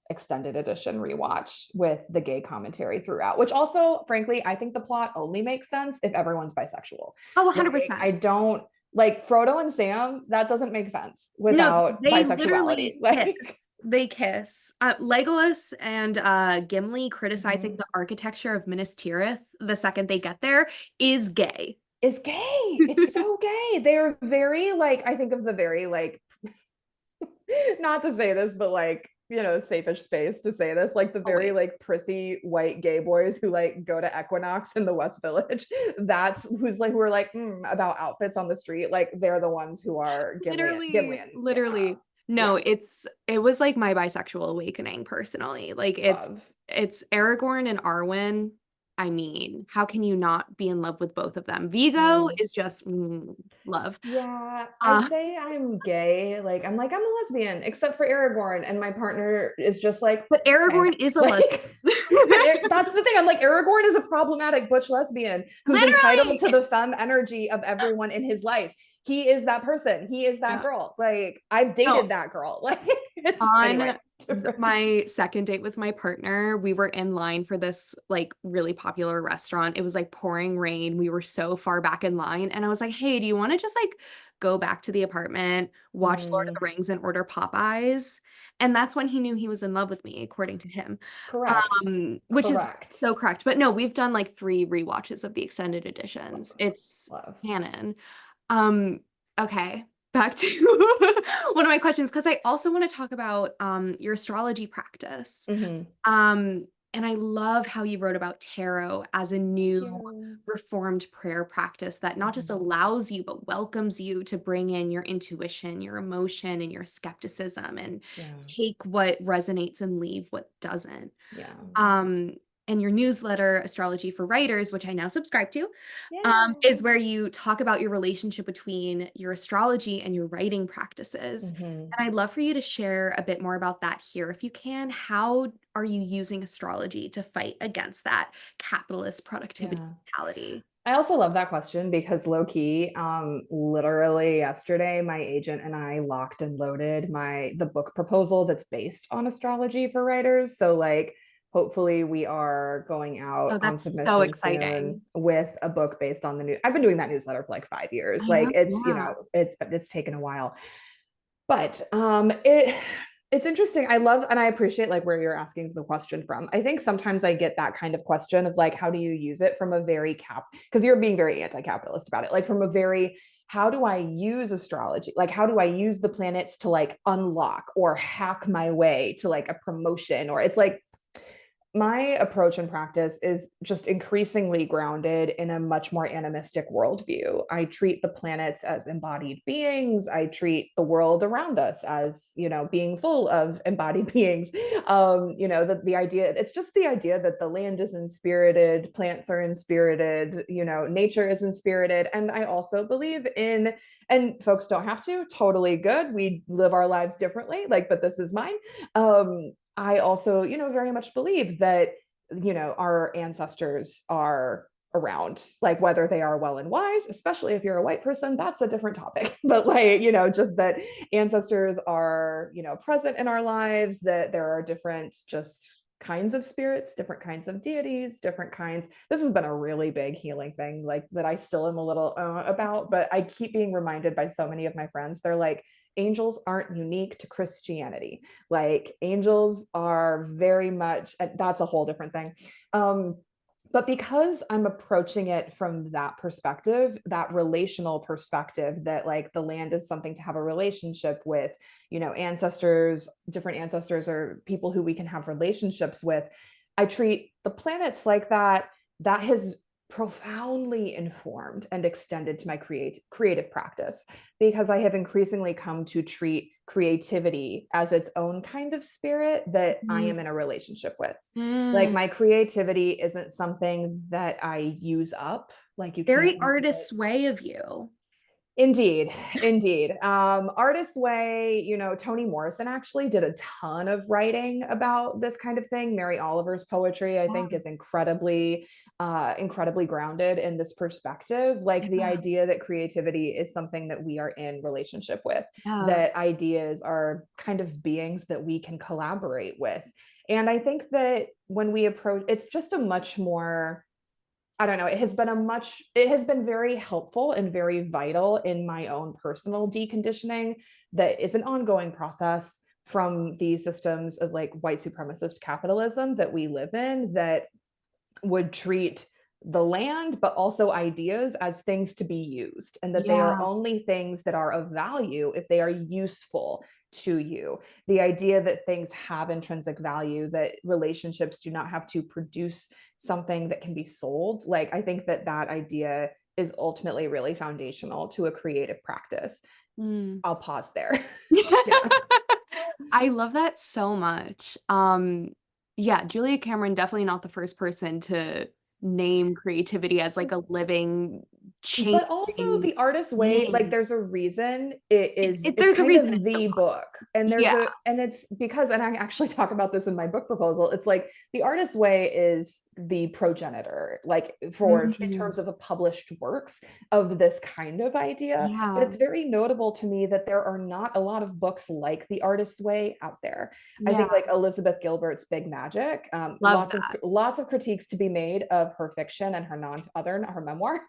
extended edition rewatch with the gay commentary throughout, which also, frankly, I think the plot only makes sense if everyone's bisexual. Oh, Like, 100%. I don't like Frodo and Sam, that doesn't make sense No, without they bisexuality. literally Like, kiss. They kiss. Legolas and Gimli criticizing mhm, the architecture of Minas Tirith the second they get there is gay. is gay. It's so gay. They're very like, I think of the very like, not to say this, but like, safe-ish space to say this, like the very Always. like prissy white gay boys who like go to Equinox in the West Village. That's who's like, who are like about outfits on the street. Like they're the ones who are Literally, Gimlian. Yeah. literally. Yeah. No, it was like my bisexual awakening personally. Like Love. it's Aragorn and Arwen. I mean, how can you not be in love with both of them? Vigo Mm. is just love. Yeah, I Uh, say I'm gay. Like I'm a lesbian, except for Aragorn, and my partner is just like, but okay. Aragorn is a lesbian. Like, but that's the thing. I'm like, Aragorn is a problematic butch lesbian who's entitled to Literally. the femme energy of everyone in his life. He is that person. He is that Yeah. girl. Like I've No, dated that girl. Like it's anyway. on Different. my second date with my partner, we were in line for this like really popular restaurant. It was like pouring rain. We were so far back in line. And I was like, hey, do you want to just like go back to the apartment, watch Lord of Mm, the Rings, and order Popeyes? And that's when he knew he was in love with me, according to him. correct. Which is Correct. so correct. But no, we've done like three rewatches of the extended editions. Love. It's Love. canon. Um, okay, back to one of my questions because I also want to talk about your astrology practice. Mm-hmm. Um, And I love how you wrote about tarot as a Thank new you. reformed prayer practice that not just Mhm. allows you, but welcomes you to bring in your intuition, your emotion, and your skepticism and Yeah. take what resonates and leave what doesn't. Yeah. Um, and your newsletter, Astrology for Writers, which I now subscribe to, Yeah. is where you talk about your relationship between your astrology and your writing practices. Hmm. And I'd love for you to share a bit more about that here, if you can. How are you using astrology to fight against that capitalist productivity Yeah. mentality? I also love that question because low key, literally yesterday, my agent and I locked and loaded the book proposal that's based on astrology for writers. So like hopefully we are going out Oh, on that's so submission soon exciting. with a book based on the new. I've been doing that newsletter for like 5 years. I Like know. it's, Yeah. it's taken a while. But it's interesting. I love and I appreciate like where you're asking the question from. I think sometimes I get that kind of question of like, how do you use it from a very because you're being very anti-capitalist about it, like from a very how do I use astrology? Like, how do I use the planets to like unlock or hack my way to like a promotion? Or it's like my approach and practice is just increasingly grounded in a much more animistic worldview. I treat the planets as embodied beings. I treat the world around us as, being full of embodied beings. The idea, it's just the idea that the land is inspirited, plants are inspirited, nature is inspirited. And I also believe in, and folks don't have to, totally good. We live our lives differently, like, but this is mine. I also, very much believe that, our ancestors are around, like whether they are well and wise, especially if you're a white person, that's a different topic. But like, just that ancestors are, present in our lives, that there are different just kinds of spirits, different kinds of deities, different kinds. This has been a really big healing thing, like that I still am a little about, but I keep being reminded by so many of my friends. They're like, angels aren't unique to Christianity. Like angels are very much, that's a whole different thing. But because I'm approaching it from that perspective, that relational perspective, that like the land is something to have a relationship with, ancestors, different ancestors, or people who we can have relationships with, I treat the planets like that. That has profoundly informed and extended to my creative practice because I have increasingly come to treat creativity as its own kind of spirit that I am in a relationship with. Like Mm. my creativity isn't something that I use up. Like you can't Very use it. artist's way of you. Indeed, indeed. Artist's Way, Toni Morrison actually did a ton of writing about this kind of thing. Mary Oliver's poetry, I think, Yeah. is incredibly grounded in this perspective. Like the Yeah. idea that creativity is something that we are in relationship with, Yeah. that ideas are kind of beings that we can collaborate with. And I think that when we approach, it's just a much more I don't know, it has been very helpful and very vital in my own personal deconditioning that is an ongoing process from these systems of like white supremacist capitalism that we live in that would treat the land, but also ideas as things to be used, and that they are Yeah. only things that are of value if they are useful to you. The idea that things have intrinsic value, that relationships do not have to produce something that can be sold. Like, I think that that idea is ultimately really foundational to a creative practice. Mm. I'll pause there. Yeah. I love that so much. Yeah, Julia Cameron, definitely not the first person to name creativity as like a living, But also changing the Artist's Way, like thing. there's a reason it's There's a kind reason of it's the the book. book. And Yeah. it's because, and I actually talk about this in my book proposal, it's like the Artist's Way is the progenitor, like for in Mhm. terms of a published works of this kind of idea. But Yeah. it's very notable to me that there are not a lot of books like the Artist's Way out there. I Yeah. think like Elizabeth Gilbert's Big Magic, Love that. lots of critiques to be made of her fiction and her memoir.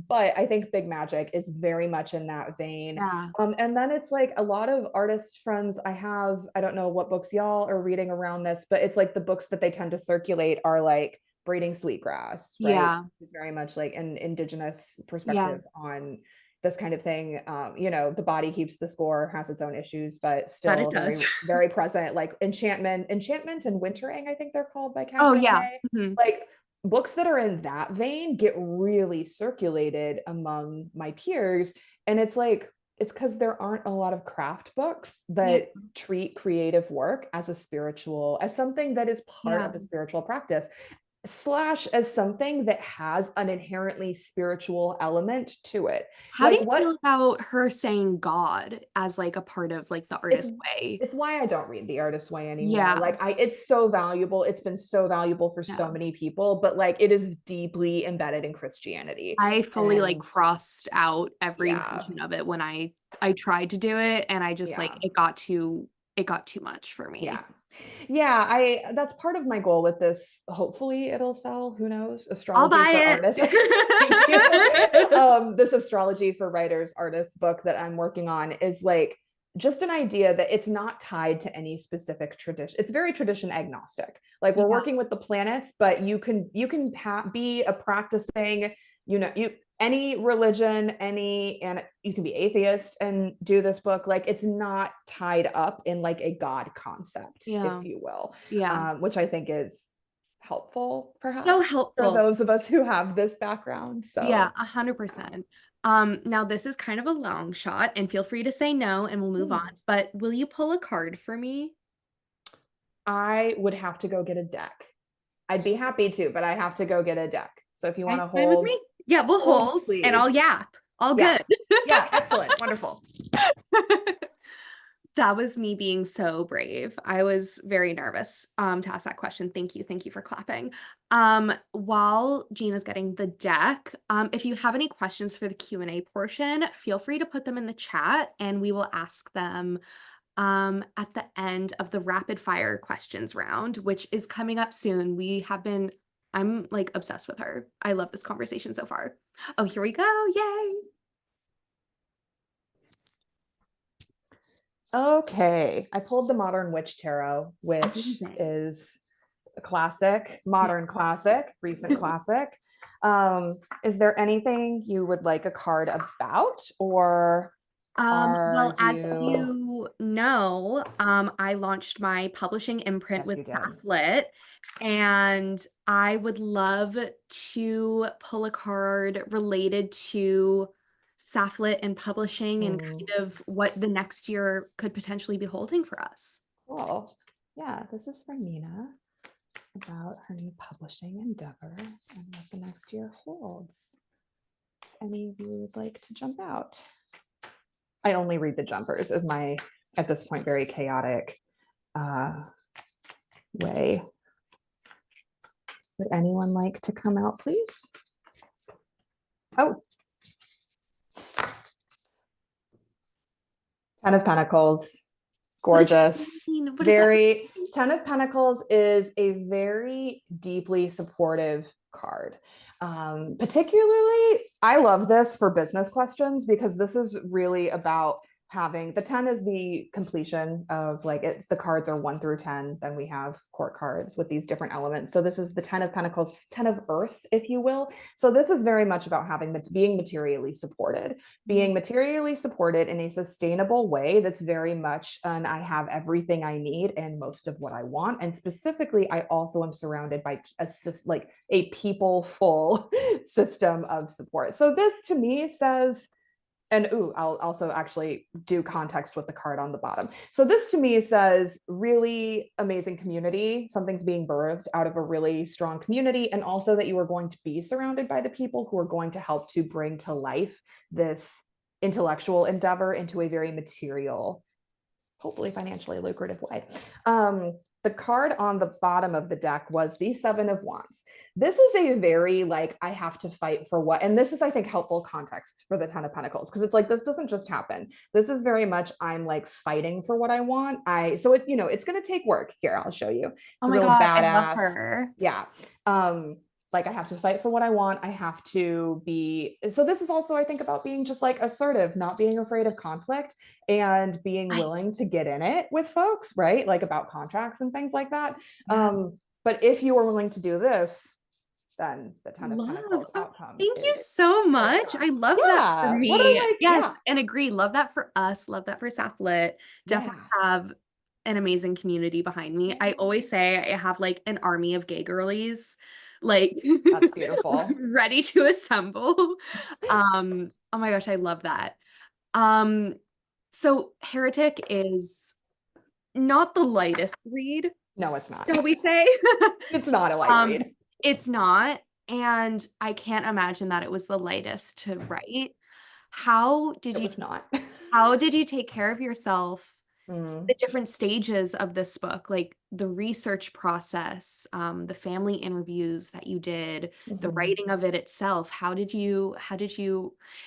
But I think Big Magic is very much in that vein. Yeah. And then it's like a lot of artist friends I have, I don't know what books y'all are reading around this, but it's like the books that they tend to circulate are like Breeding Sweetgrass, right? Yeah. It's very much like an indigenous Yeah. perspective on this kind of thing. The body keeps the score, has its own issues, but That it still very, does. very present. Like Enchantment and Wintering, I think they're called, by Oh Catherine yeah. Gay. Mhm. Like books that are in that vein get really circulated among my peers. And it's like, it's because there aren't a lot of craft books Yeah. that treat creative work as as something that is part Yeah. of the spiritual practice, slash as something that has an inherently spiritual element to it. How do Like you what feel about her saying God as like a part of like the it's artist way? it's why I don't read The Artist's Way anymore. Yeah. Like it's so valuable. It's been so valuable for Yeah. so many people, but like it is deeply embedded in Christianity. I fully like And crossed out every yeah, mention of it when I tried to do it, and I just like yeah, it got too much for me. yeah. Yeah, I that's part of my goal with this. Hopefully it'll sell, who knows? I'll Astrology for buy artists. Thank you. it. This astrology for writers, artists book that I'm working on is like just an idea that it's not tied to any specific tradition. It's very tradition agnostic. Like we're Yeah. working with the planets, but you can be a practicing, you any religion, and you can be atheist and do this book. Like it's not tied up in like a God concept, Yeah. if you will, Yeah. which I think is helpful, So perhaps, for helpful. those of us who have this background. Yeah, So, 100%. Now this is kind of a long shot, and feel free to say no and we'll move on, but will you pull a card for me? I would have to go get a deck. I'd be happy to, but I have to go get a deck. So if you want Okay, to fine with me. Yeah, we'll hold, hold and I'll please. yap. All Yeah. good. Yeah. Excellent. Wonderful. That was me being so brave. I was very nervous to ask that question. Thank you. Thank you for clapping. While Gina's getting the deck, if you have any questions for the Q&A portion, feel free to put them in the chat and we will ask them at the end of the rapid fire questions round, which is coming up soon. I'm like obsessed with her. I love this conversation so far. Oh, here we go. Yay. Okay. I pulled the Modern Witch Tarot, which Amazing. is a classic, modern classic, recent classic. Is there anything you would like a card about, or Well, are as you? you know, I launched my publishing imprint Yes, with you did. Sapph-Lit, and I would love to pull a card related to Sapph-Lit and publishing and Hmm. kind of what the next year could potentially be holding for us. Cool. Yeah, this is for Nina about her new publishing endeavor and what the next year holds. Any of you would like to jump out? I only read the jumpers as my, at this point, very chaotic way. Would anyone like to come out, please? Oh, Ten of Pentacles, What does that gorgeous. mean? What does that Very, mean? Ten of Pentacles is a very deeply supportive card. Particularly, I love this for business questions because this is really about having the 10 is the completion of like it's the cards are 1 through 10. Then we have court cards with these different elements. So this is the 10 of Pentacles, 10 of Earth, if you will. So this is very much about being materially supported in a sustainable way that's very much an I have everything I need and most of what I want. And specifically, I also am surrounded by like a people full system of support. So this to me says, and I'll also actually do context with the card on the bottom. So this to me says really amazing community. Something's being birthed out of a really strong community, and also that you are going to be surrounded by the people who are going to help to bring to life this intellectual endeavor into a very material, hopefully financially lucrative way. The card on the bottom of the deck was the Seven of Wands. This is a very like, I have to fight for what, and this is, I think, helpful context for the Ten of Pentacles, because it's like, this doesn't just happen. This is very much, I'm like fighting for what I want. So it's going to take work. Here, I'll show you. Oh It's a my real God, I love badass. her. Yeah. Like I have to fight for what I want. I have to be, so this is also, I think, about being just like assertive, not being afraid of conflict and being I, willing to get in it with folks, right? Like about contracts and things like that. yeah. But if you are willing to do this, then the 10 of Love. Pentacles Oh, outcome thank you is so very much. strong. I love that for Yeah. What me. a like, Yes, yeah. and agree. Love that for us. Love that for Sapph-Lit. Definitely Yeah. have an amazing community behind me. I always say I have like an army of gay girlies, like That's beautiful. ready to assemble. Oh my gosh, I love that. Um, so Heretic is not the lightest read, No, it's not. shall we say? It's not a light Um, read. it's not, and I can't imagine that it was the lightest to write. How did It you was not. how did you take care of yourself, Mm, the different stages of this book, like the research process, the family interviews that you did, the mhm. writing of it itself? How did you,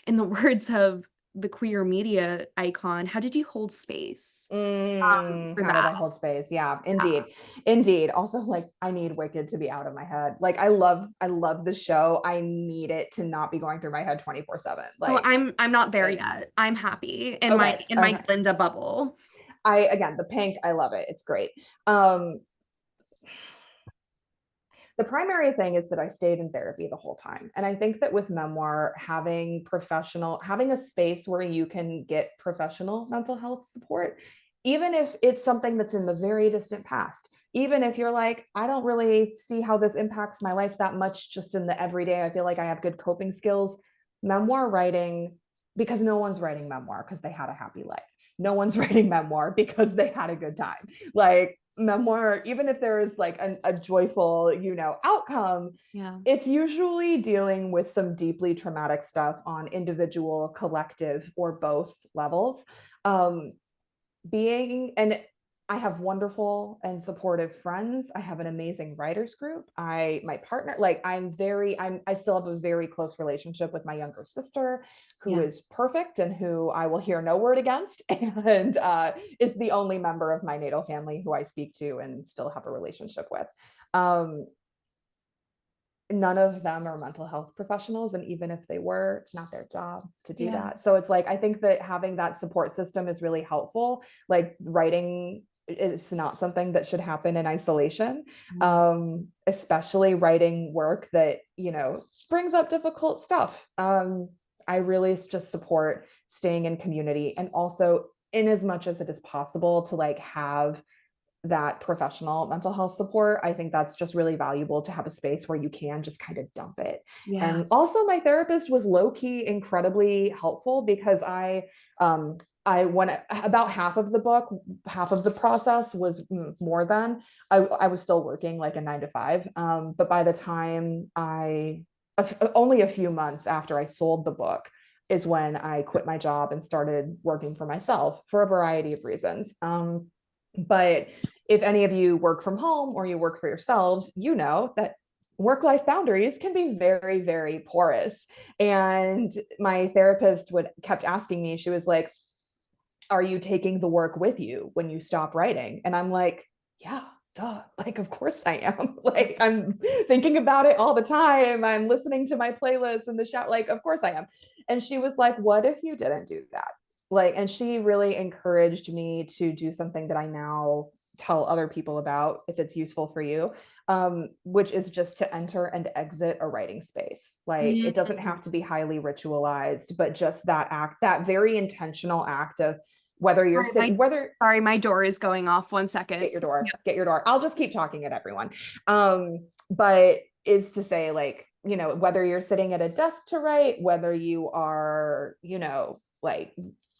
in the words of the queer media icon, how did you hold space for How did that? I hold space? Yeah, Yeah. indeed. Indeed. Also, like I need Wicked to be out of my head. Like I love the show. I need it to not be going through my head 24/7. Oh, Like I'm not there it's yet. I'm happy okay. in my Okay. Glinda bubble. I again the pink, I love it. It's great. Um the primary thing is that I stayed in therapy the whole time. And I think that with memoir, having a space where you can get professional mental health support, even if it's something that's in the very distant past, even if you're like, I don't really see how this impacts my life that much, just in the everyday, I feel like I have good coping skills. Memoir writing, because no one's writing memoir because they had a happy life. No one's writing memoir because they had a good time. Like memoir, even if there is like a joyful, outcome, Yeah. it's usually dealing with some deeply traumatic stuff on individual, collective, or both levels. Um, being and I have wonderful and supportive friends. I have an amazing writers group. My partner, like I still have a very close relationship with my younger sister, who Yeah. is perfect and who I will hear no word against, and is the only member of my natal family who I speak to and still have a relationship with. Um, None of them are mental health professionals, and even if they were, it's not their job to do Yeah. that. So it's like I think that having that support system is really helpful. Like writing is not something that should happen in isolation, Mm. especially writing work that brings up difficult stuff. I really just support staying in community, and also in as much as it is possible to like have that professional mental health support. I think that's just really valuable to have a space where you can just kind of dump it. Yeah. And also my therapist was low key incredibly helpful, because I went about half of the book, half of the process was more than I was still working like a 9 to 5. But by the time only a few months after I sold the book is when I quit my job and started working for myself for a variety of reasons. But if any of you work from home or you work for yourselves, you know that work-life boundaries can be very, very porous. And my therapist would kept asking me, she was like, are you taking the work with you when you stop writing? And I'm like, yeah, duh. Like, of course I am. Like, I'm thinking about it all the time. I'm listening to my playlist in the shower. Like, of course I am. And she was like, what if you didn't do that? Like, and she really encouraged me to do something that I now tell other people about if it's useful for you, which is just to enter and exit a writing space. Like, it doesn't Mhm. have to be highly ritualized, but just that act, that very intentional act of whether you're Sorry, my sitting, whether sorry, my door is going off. One second. get your door. I'll just keep talking at everyone. But is to say, like, whether you're sitting at a desk to write, whether you are, like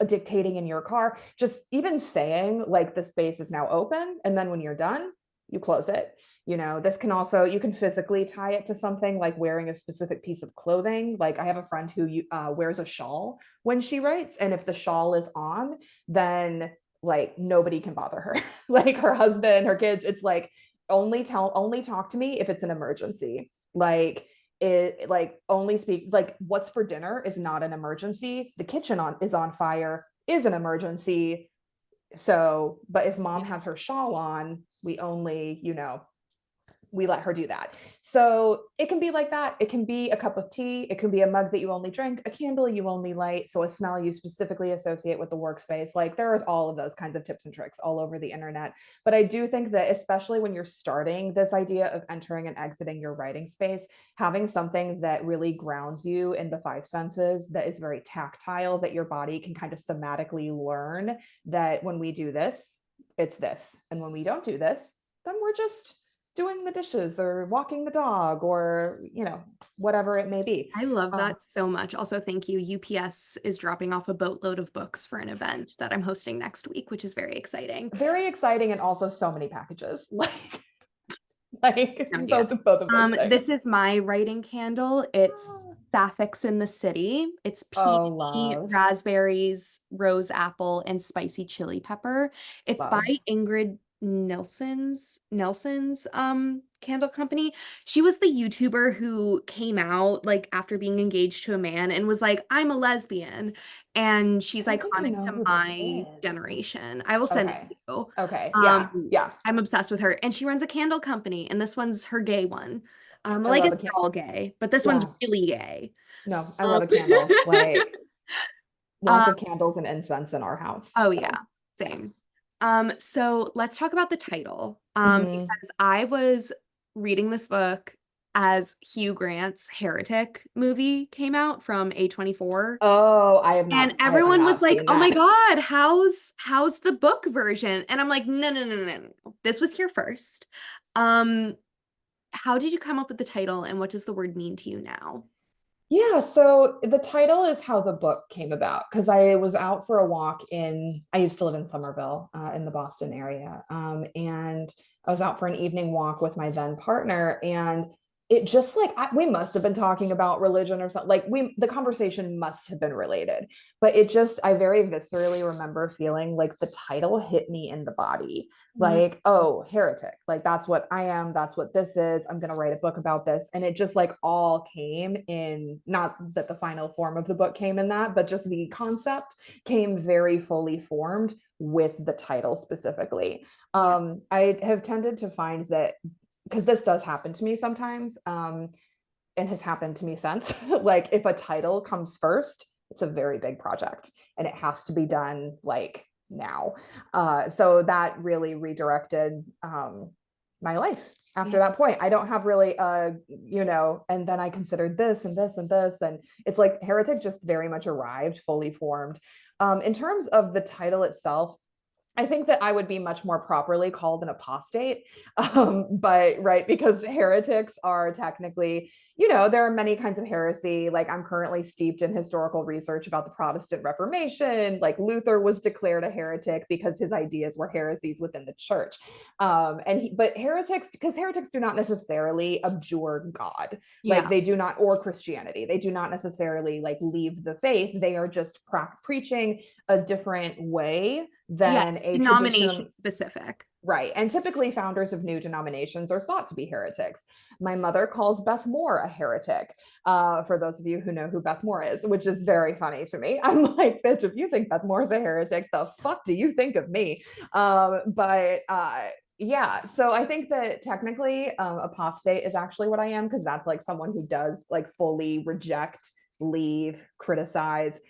dictating in your car, just even saying like the space is now open. And then when you're done, you close it. This can also, you can physically tie it to something like wearing a specific piece of clothing. Like I have a friend who wears a shawl when she writes. And if the shawl is on, then like nobody can bother her. Like her husband, her kids, it's like only talk to me if it's an emergency. Like it, like only speak, like what's for dinner is not an emergency. The kitchen is on fire is an emergency. So, but if mom has her shawl on, we only, we let her do that. So it can be like that. It can be a cup of tea. It can be a mug that you only drink, a candle you only light. So a smell you specifically associate with the workspace. Like there is all of those kinds of tips and tricks all over the internet. But I do think that especially when you're starting this idea of entering and exiting your writing space, having something that really grounds you in the five senses, that is very tactile, that your body can kind of somatically learn that when we do this, it's this. And when we don't do this, then we're just doing the dishes or walking the dog or, whatever it may be. I love that so much. Also, thank you. UPS is dropping off a boatload of books for an event that I'm hosting next week, which is very exciting. Very exciting, and also so many packages. Like Oh, yeah. both of those This things. is my writing candle. It's Sapphics in the City. It's Oh, peony, love, raspberries, rose apple, and spicy chili pepper. It's by love. Ingrid Nelson's candle company. She was the YouTuber who came out like after being engaged to a man and was like, I'm a lesbian. And I she's don't think I iconic know to who this my is. generation. I will send it Okay. to you. Okay. Yeah. Yeah. I'm obsessed with her, and she runs a candle company, and this one's her gay one. I Like love a it's can. all gay, but this one's Yeah. really gay. No, I Um, love a candle. Like lots um, of candles and incense in our house. oh yeah, So yeah. same. So let's talk about the title. Mhm. Because I was reading this book as Hugh Grant's Heretic movie came out from A24. Oh, And I have everyone was not like, seen "Oh my that. God, how's the book version?" And I'm like, "No, no, no, no, no. No. This was here first." Um, how did you come up with the title, and what does the word mean to you now? Yeah, so the title is how the book came about because I was out for a walk I used to live in Somerville in the Boston area. And I was out for an evening walk with my then partner. And it just like, we must have been talking about religion or something. Like, the conversation must have been related. But I very viscerally remember feeling like the title hit me in the body. Mm, Like, oh, heretic, like that's what I am, that's what this is, I'm going to write a book about this. And it just like all came in, not that the final form of the book came in that, but just the concept came very fully formed with the title specifically. yeah. I have tended to find that, because this does happen to me sometimes, and has happened to me since, like if a title comes first, it's a very big project and it has to be done like now. So that really redirected my life after Yeah. that point. I don't have really, and then I considered this and this and this. And it's like Heretic just very much arrived fully formed. In terms of the title itself, I think that I would be much more properly called an apostate. But right, because heretics are technically, there are many kinds of heresy. Like I'm currently steeped in historical research about the Protestant Reformation. Like Luther was declared a heretic because his ideas were heresies within the church. But heretics, because heretics do not necessarily abjure God, like Yeah. they do not, or Christianity, they do not necessarily like leave the faith. They are just preaching a different way than Yes, a denomination traditional. specific. Right. And typically founders of new denominations are thought to be heretics. My mother calls Beth Moore a heretic, for those of you who know who Beth Moore is, which is very funny to me. I'm like, bitch, if you think Beth Moore is a heretic, the fuck do you think of me? But yeah, so I think that technically apostate is actually what I am, because that's like someone who does like fully reject, leave, criticize,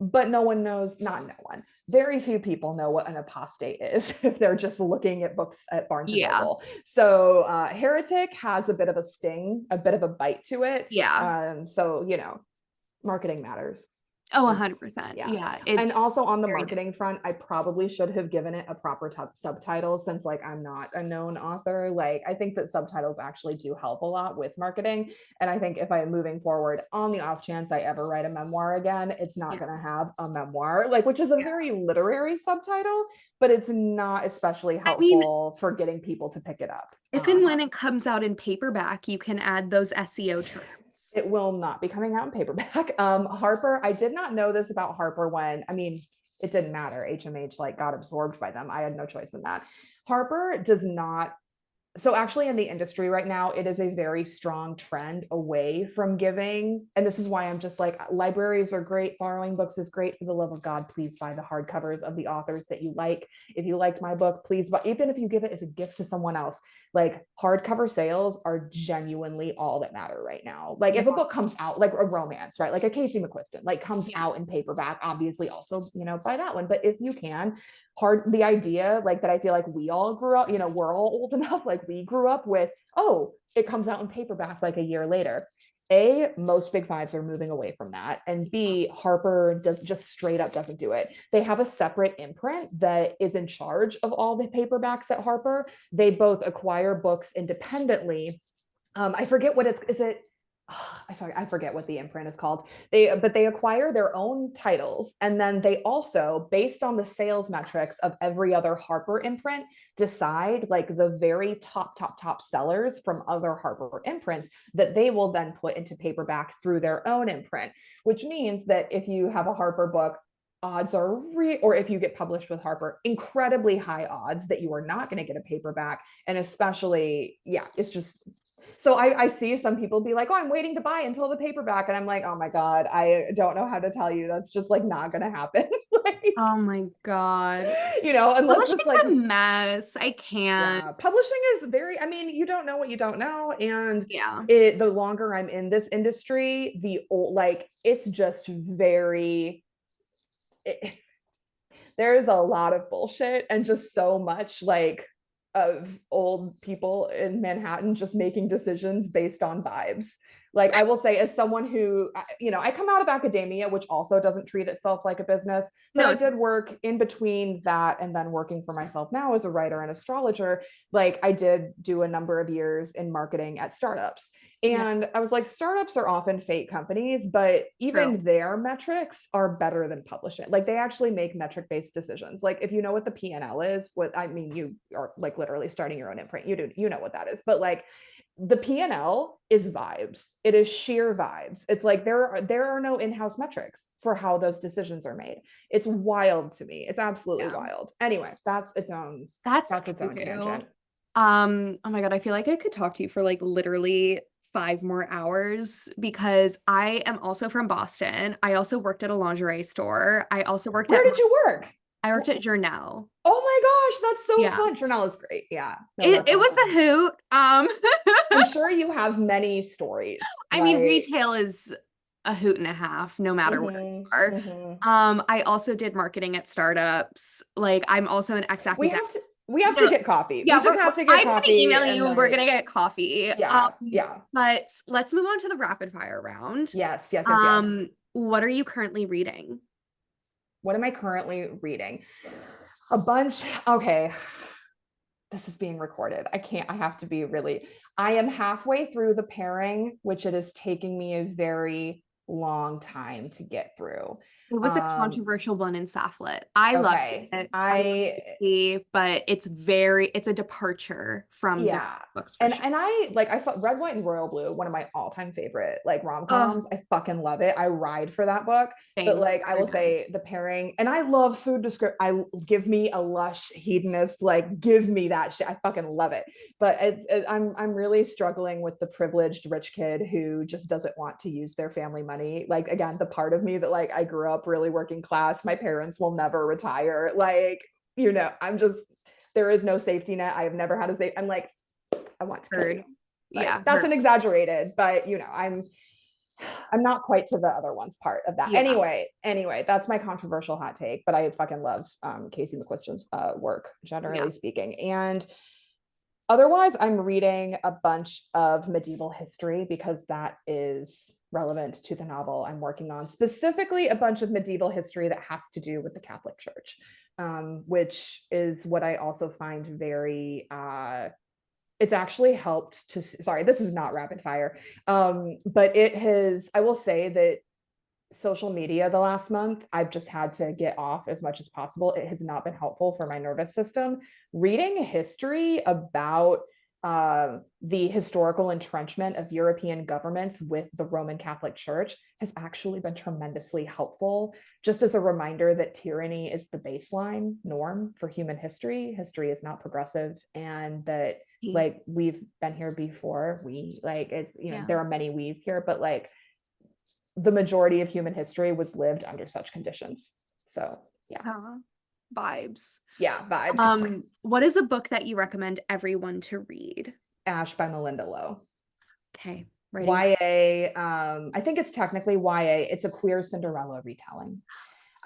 but no one knows, not no one, very few people know what an apostate is if they're just looking at books at Barnes and Yeah. Noble. So Heretic has a bit of a sting, a bit of a bite to it. Yeah. So marketing matters. Oh, It's 100%. yeah. Yeah. And It's also on the very good. marketing front, I probably should have given it a proper subtitle, since like I'm not a known author. Like I think that subtitles actually do help a lot with marketing. And I think if I'm moving forward, on the off chance I ever write a memoir again, it's not Yeah. going to have a memoir, like, which is a Yeah. very literary subtitle, but it's not especially I mean, helpful for getting people to pick it up. if and when it comes out in paperback, you can add those SEO terms. It will not be coming out in paperback. Harper, I did not know this about Harper when, I mean, it didn't matter. HMH like got absorbed by them. I had no choice in that. Harper does not So actually in the industry right now, it is a very strong trend away from giving. And this is why I'm just like, libraries are great. Borrowing books is great. For the love of God, please buy the hardcovers of the authors that you like. If you liked my book, please buy, even if you give it as a gift to someone else, like hardcover sales are genuinely all that matter right now. Like Yeah. if a book comes out, like a romance, right? Like a Casey McQuiston, like comes Yeah. out in paperback, obviously also, buy that one. But if you can, the idea like that I feel like we all grew up, we're all old enough, like we grew up with, oh, it comes out in paperback like a year later. A, most big fives are moving away from that. And B, Harper does just straight up doesn't do it. They have a separate imprint that is in charge of all the paperbacks at Harper. They both acquire books independently. I forget what is it? I forget what the imprint is called. But they acquire their own titles, and then they also, based on the sales metrics of every other Harper imprint, decide like the very top sellers from other Harper imprints that they will then put into paperback through their own imprint. Which means that if you have a Harper book, odds are or if you get published with Harper, incredibly high odds that you are not going to get a paperback. And especially, yeah, it's just so I see some people be like, oh, I'm waiting to buy until the paperback. And I'm like, oh my God, I don't know how to tell you. That's just like not going to happen. Like, Oh my God. unless it's Publishing's like, a mess. I can't. yeah, publishing is very, I mean, you don't know what you don't know. And Yeah. the longer I'm in this industry, the old, like, it's just very, there's a lot of bullshit and just so much like of old people in Manhattan just making decisions based on vibes. Like I will say, as someone who, I come out of academia, which also doesn't treat itself like a business, but No, I it's did work in between that and then working for myself now as a writer and astrologer. Like I did do a number of years in marketing at startups. yeah, And I was like, startups are often fake companies, but true. even their metrics are better than publishing. Like they actually make metric based decisions. Like if you know what the P&L is, what I mean, you are like literally starting your own imprint. You know what that is. But like the P&L is vibes. It is sheer vibes. It's like there are no in-house metrics for how those decisions are made. It's wild to me. It's absolutely Yeah. wild. Anyway, That's that's its own cuckoo. tangent. Oh my God, I feel like I could talk to you for like literally 5 more hours because I am also from Boston. I also worked at a lingerie store. Where did you work? I worked at Journal. Oh my gosh, that's so Yeah. fun. Journal is great. Yeah. No, It that's it was a awesome. hoot. I'm sure you have many stories. I mean, Like, retail is a hoot and a half, no matter where you mm-hmm, are. mm-hmm. I also did marketing at startups. Like, I'm also an We ex-academic. have to we have to No, get coffee. We yeah, just have to get I'm gonna coffee email and you and we're gonna like, get coffee. yeah, yeah. But let's move on to the rapid fire round. Yes, yes, yes, yes. What are you currently reading? What am I currently reading? A bunch. Okay. This is being recorded. I have to be really, I am halfway through the pairing, which it is taking me a very long time to get through. It was a Um, controversial one in Sapph-Lit. I loved okay. it. I love it, but it's a departure from the Yeah. books for And sure. I thought Red, White, and Royal Blue, one of my all-time favorite like Oh, rom-coms. I fucking love it. I ride for that book. But same. like I will say the pairing, and I love food description. Give me a lush hedonist, like give me that shit. I fucking love it. But as I'm really struggling with the privileged rich kid who just doesn't want to use their family money. Like again, the part of me that like I grew up really working class, my parents will never retire. Like, I'm just there is no safety net. I have never had a safe. I'm like, I want to kill Heard. you. Yeah, Like that's heard. an exaggerated, but I'm not quite to the other one's part of that. Yeah, Anyway, that's my controversial hot take, but I fucking love Casey McQuiston's work, yeah. generally speaking. And otherwise, I'm reading a bunch of medieval history because that is relevant to the novel I'm working on, specifically a bunch of medieval history that has to do with the Catholic Church, which is what I also find very it's actually helped to, sorry, this is not rapid fire, but it has, I will say that social media the last month, I've just had to get off as much as possible. It has not been helpful for my nervous system. Reading history about the historical entrenchment of European governments with the Roman Catholic Church has actually been tremendously helpful. Just as a reminder that tyranny is the baseline norm for human history. History is not progressive, and that like we've been here before. We like it's there are many we's here, but like the majority of human history was lived under such conditions. So vibes. Yeah, vibes. What is a book that you recommend everyone to read? Ash by Melinda Lowe. Okay. YA. I think it's technically YA. It's a queer Cinderella retelling.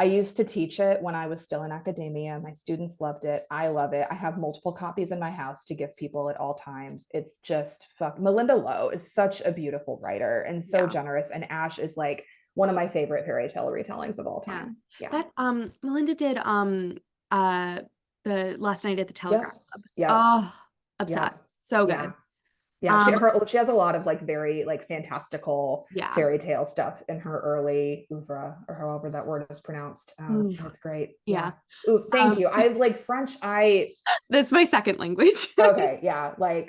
I used to teach it when I was still in academia. My students loved it. I love it. I have multiple copies in my house to give people at all times. It's just Melinda Lowe is such a beautiful writer and so generous. And Ash is like one of my favorite fairy tale retellings of all time. Yeah. That Melinda did the Last Night at the Telegraph Club. Yeah. Oh, obsessed. So good. Yeah, she has a lot of like very like fantastical fairy tale stuff in her early oeuvre, or however that word is pronounced. That's great. Yeah. Ooh, thank you. I like French. That's my second language. Okay, yeah. Like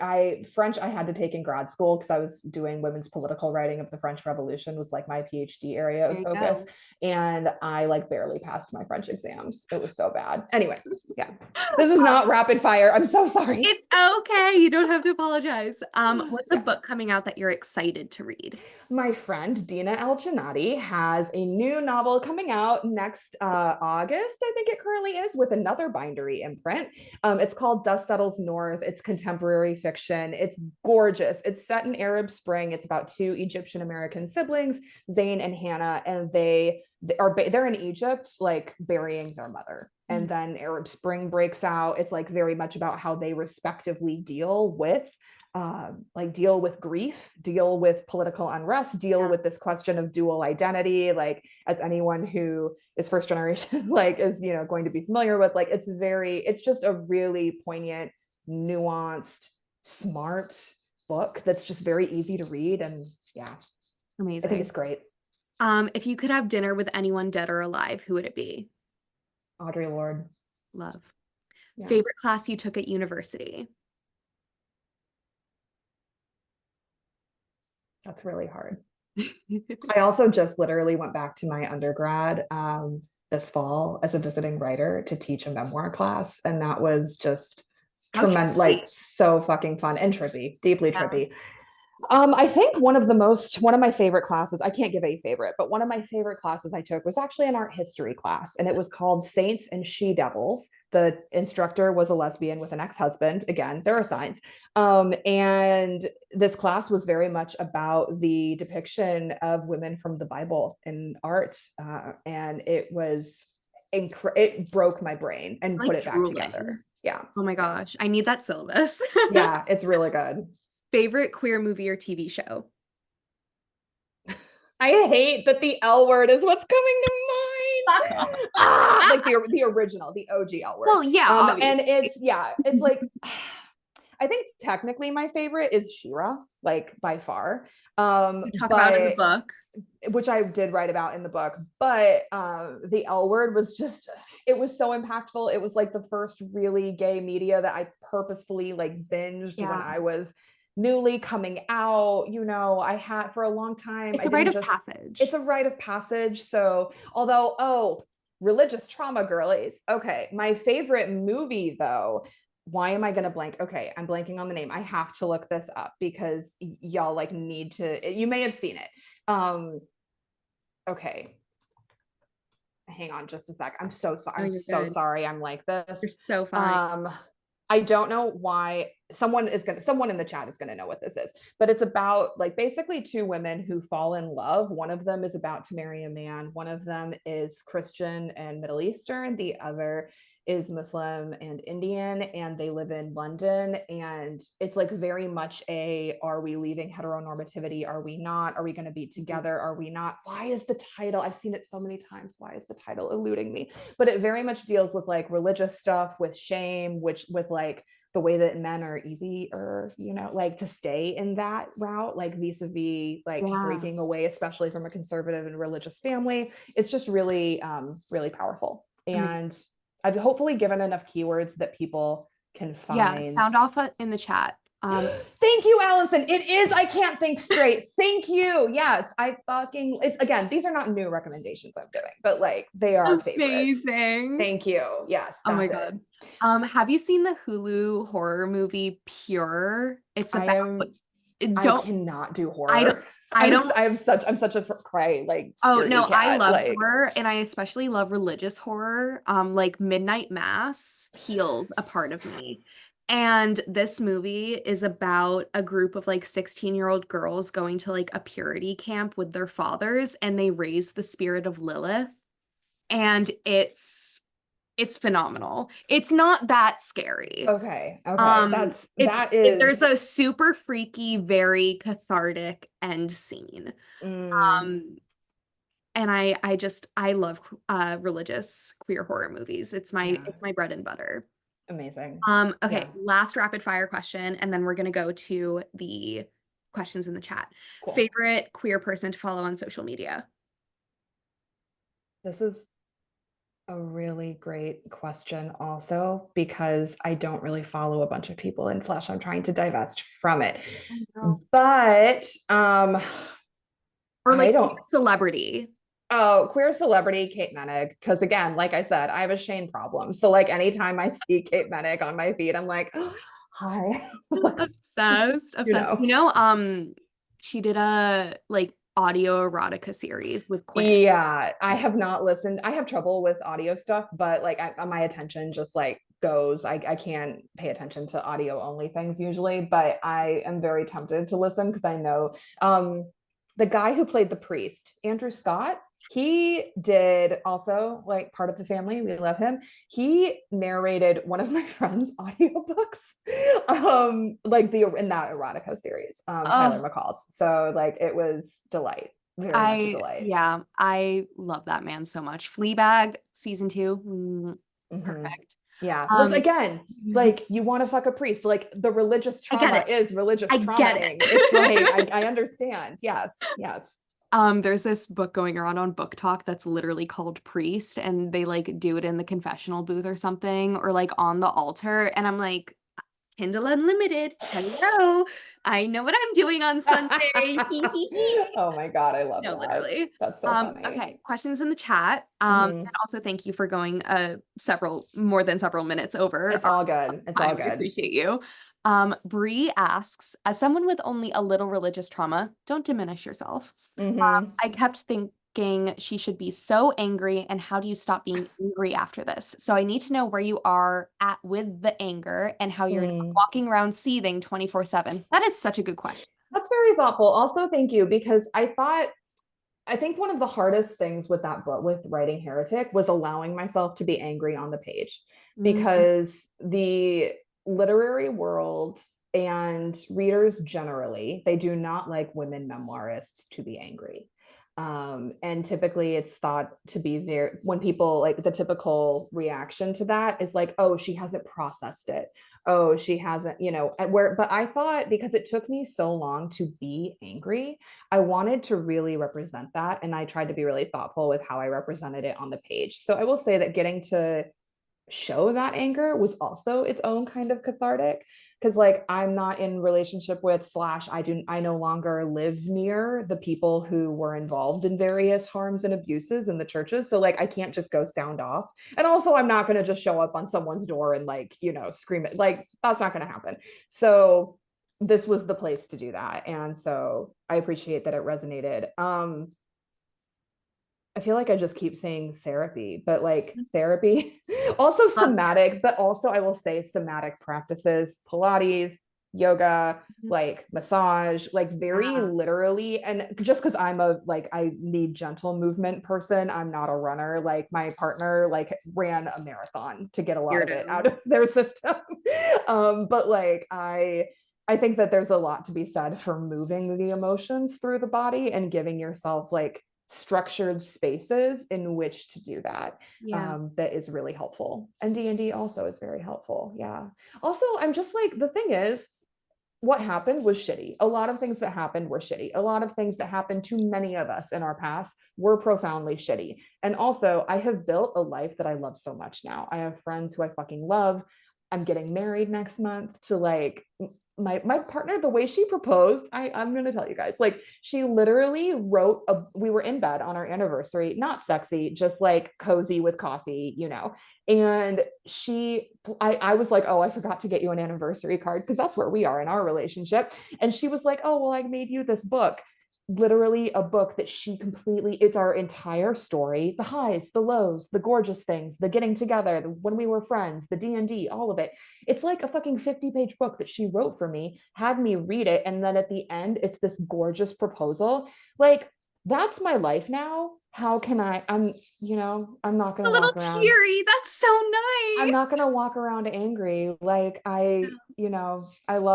French I had to take in grad school because I was doing women's political writing of the French Revolution was like my PhD area of focus. And I like barely passed my French exams. It was so bad. Anyway, yeah. This is not rapid fire. I'm so sorry. It's okay. You don't have to apologize. What's a book coming out that you're excited to read? My friend Dina El-Jannati has a new novel coming out next August, I think it currently is, with another bindery imprint. It's called Dust Settles North. It's contemporary fiction. It's gorgeous. It's set in Arab Spring. It's about two Egyptian American siblings, Zayn and Hannah, and they're in Egypt, like burying their mother. And then Arab Spring breaks out. It's like very much about how they respectively deal with grief, deal with political unrest, deal with this question of dual identity. Like, as anyone who is first generation, like is, going to be familiar with, like, it's just a really poignant, nuanced, smart book that's just very easy to read. And amazing. I think it's great. If you could have dinner with anyone dead or alive, who would it be? Audre Lorde. Love. Favorite class you took at university? That's really hard. I also just literally went back to my undergrad this fall as a visiting writer to teach a memoir class. And that was just tremendous, like so fucking fun and trippy, deeply trippy. I think one of my favorite classes, I can't give a favorite, but one of my favorite classes I took was actually an art history class, and it was called Saints and She-Devils. The instructor was a lesbian with an ex-husband. Again, there are signs. And this class was very much about the depiction of women from the Bible in art. And it broke my brain and put it back together. Yeah. Oh my gosh. I need that syllabus. Yeah, it's really good. Favorite queer movie or TV show? I hate that the L word is what's coming to mind. Like the original, the OG L word. Well, yeah, and it's like I think technically my favorite is She-Ra, like by far. You talk about in the book, which I did write about in the book, but the L word was it was so impactful. It was like the first really gay media that I purposefully like binged when I was newly coming out. I had for a long time. It's a rite of passage. It's a rite of passage. So although, religious trauma girlies. Okay. My favorite movie though, why am I going to blank? Okay. I'm blanking on the name. I have to look this up because y'all like need to, you may have seen it. Okay. Hang on just a sec. I'm so sorry. I'm so sorry. I'm like this. You're so fine. I don't know why someone in the chat is going to know what this is, but it's about like basically two women who fall in love. One of them is about to marry a man. One of them is Christian and Middle Eastern. The other is Muslim and Indian, and they live in London. And it's like very much are we leaving heteronormativity? Are we not? Are we going to be together? Are we not? Why is the title? I've seen it so many times. Why is the title eluding me? But it very much deals with like religious stuff, with shame, with like the way that men are easier, like to stay in that route, like vis-a-vis like breaking away, especially from a conservative and religious family. It's just really, really powerful. And I've hopefully given enough keywords that people can find. Yeah, sound off in the chat. Thank you, Allison. It is I Can't Think Straight. Thank you. Yes, I fucking it's again, these are not new recommendations I'm doing, but like they are favorites. Amazing. Thank you. Yes, Oh my that's it. God. Have you seen the Hulu horror movie Pure? It's I about am I don't cannot do I don't horror. I don't I'm such a cry like Oh scaredy no, I cat. love Like horror and I especially love religious horror. Like Midnight Mass healed a part of me. And this movie is about a group of like 16-year-old girls going to like a purity camp with their fathers and they raise the spirit of Lilith. And it's phenomenal. It's not that scary. okay, okay. That There's is a super freaky, very cathartic end scene. mm, Um, and I love religious queer horror movies. yeah, It's my bread and butter. amazing. Okay, Yeah, last rapid fire question, and then we're gonna go to the questions in the chat. cool. Favorite queer person to follow on social media? This is a really great question also because I don't really follow a bunch of people and slash I'm trying to divest from it. I know. But Or I like don't celebrity. oh, queer celebrity Kate Menig because again, like I said, I have a Shane problem. So like anytime I see Kate Menig on my feed, I'm like, oh, hi. Obsessed, You obsessed. know. She did a like audio erotica series with Quinn. Yeah, I have not listened. I have trouble with audio stuff, but like my attention just like goes. I can't pay attention to audio only things usually, but I am very tempted to listen because I know the guy who played the priest, Andrew Scott, he did also like part of the family. We love him. He narrated one of my friend's audiobooks, like the in that erotica series, Tyler Oh, McCall's. So like it was delight, very much a delight. yeah, I love that man so much. Fleabag season 2, Mhm. perfect. Yeah. Listen, Um, again, like you want to fuck a priest, like the religious I get trauma it. is religious I get traumaing. It's like, it. I understand. Yes. Yes. There's this book going around on Book Talk that's literally called Priest, and they like do it in the confessional booth or something, or like on the altar. And I'm like, Kindle Unlimited, hello. I know what I'm doing on Sunday. Oh my God. I love No, that. literally. That's so funny. Okay, questions in the chat. And Mhm. also thank you for going more than several minutes over. It's all good. It's all Time. We good. appreciate you. Bree asks, as someone with only a little religious trauma, don't diminish yourself. Hmm. I kept thinking she should be so angry, and how do you stop being angry after this? So I need to know where you are at with the anger and how you're not Mm. walking around seething 24/7. That is such a good question. That's very thoughtful. Also, thank you because I think one of the hardest things with that book, with writing Heretic, was allowing myself to be angry on the page Mm, because the literary world and readers generally, they do not like women memoirists to be angry. And typically it's thought to be there when people like the typical reaction to that is like, oh, she hasn't processed it. Oh, she hasn't, but I thought because it took me so long to be angry, I wanted to really represent that. And I tried to be really thoughtful with how I represented it on the page. So I will say that getting to show that anger was also its own kind of cathartic because like I'm not in relationship with slash I no longer live near the people who were involved in various harms and abuses in the churches, so like I can't just go sound off, and also I'm not going to just show up on someone's door and like scream it, like that's not going to happen. So this was the place to do that, and so I appreciate that it resonated. I feel like I just keep saying therapy, but like therapy, also love somatic, but also I will say somatic practices, Pilates, yoga, therapy. like massage, like very Yeah, literally. And just because I need gentle movement person, I'm not a runner. Like my partner, like ran a marathon to get a lot of it weirdo. out of their system. But like I think that there's a lot to be said for moving the emotions through the body and giving yourself like structured spaces in which to do that. Yeah. That is really helpful, and D&D also is very helpful. Yeah, also I'm just like, the thing is, what happened was shitty. A lot of things that happened were shitty. A lot of things that happened to many of us in our past were profoundly shitty. And also, I have built a life that I love so much now. I have friends who I fucking love. I'm getting married next month to like my partner, the way she proposed, I'm gonna tell you guys, like she literally wrote we were in bed on our anniversary, not sexy, just like cozy with coffee, and I was like, oh, I forgot to get you an anniversary card because that's where we are in our relationship. And she was like, oh, well, I made you this book, literally a book that she completely, it's our entire story, the highs, the lows, the gorgeous things, the getting together, when we were friends, the D&D, all of it. It's like a fucking 50-page book that she wrote for me, had me read it, and then at the end it's this gorgeous proposal. Like, that's my life now. How can I'm not going A to little walk around, teary. That's so I'm nice. not going to walk around angry. Like, I love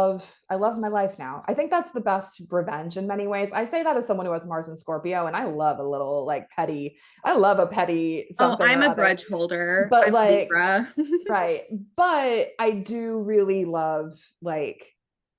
my life now. I think that's the best revenge in many ways. I say that as someone who has Mars and Scorpio, and I love a little like petty, I love a petty Oh, something I'm or a other. grudge holder. But I'm like, Libra. right. But I do really love, like,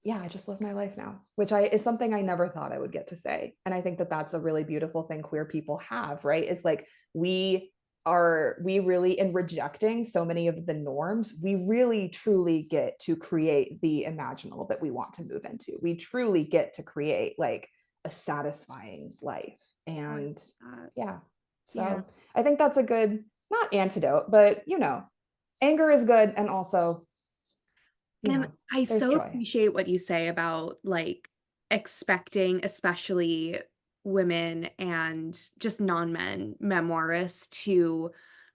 yeah, I just love my life now, which is something I never thought I would get to say. And I think that that's a really beautiful thing queer people have, right? It's like we really, in rejecting so many of the norms, we really truly get to create the imaginable that we want to move into. We truly get to create like a satisfying life. Oh, I love And that. yeah, Yeah. so I think that's a good, not antidote, but anger is good. And also, And I there's so joy. appreciate what you say about like expecting, especially women and just non-men memoirists to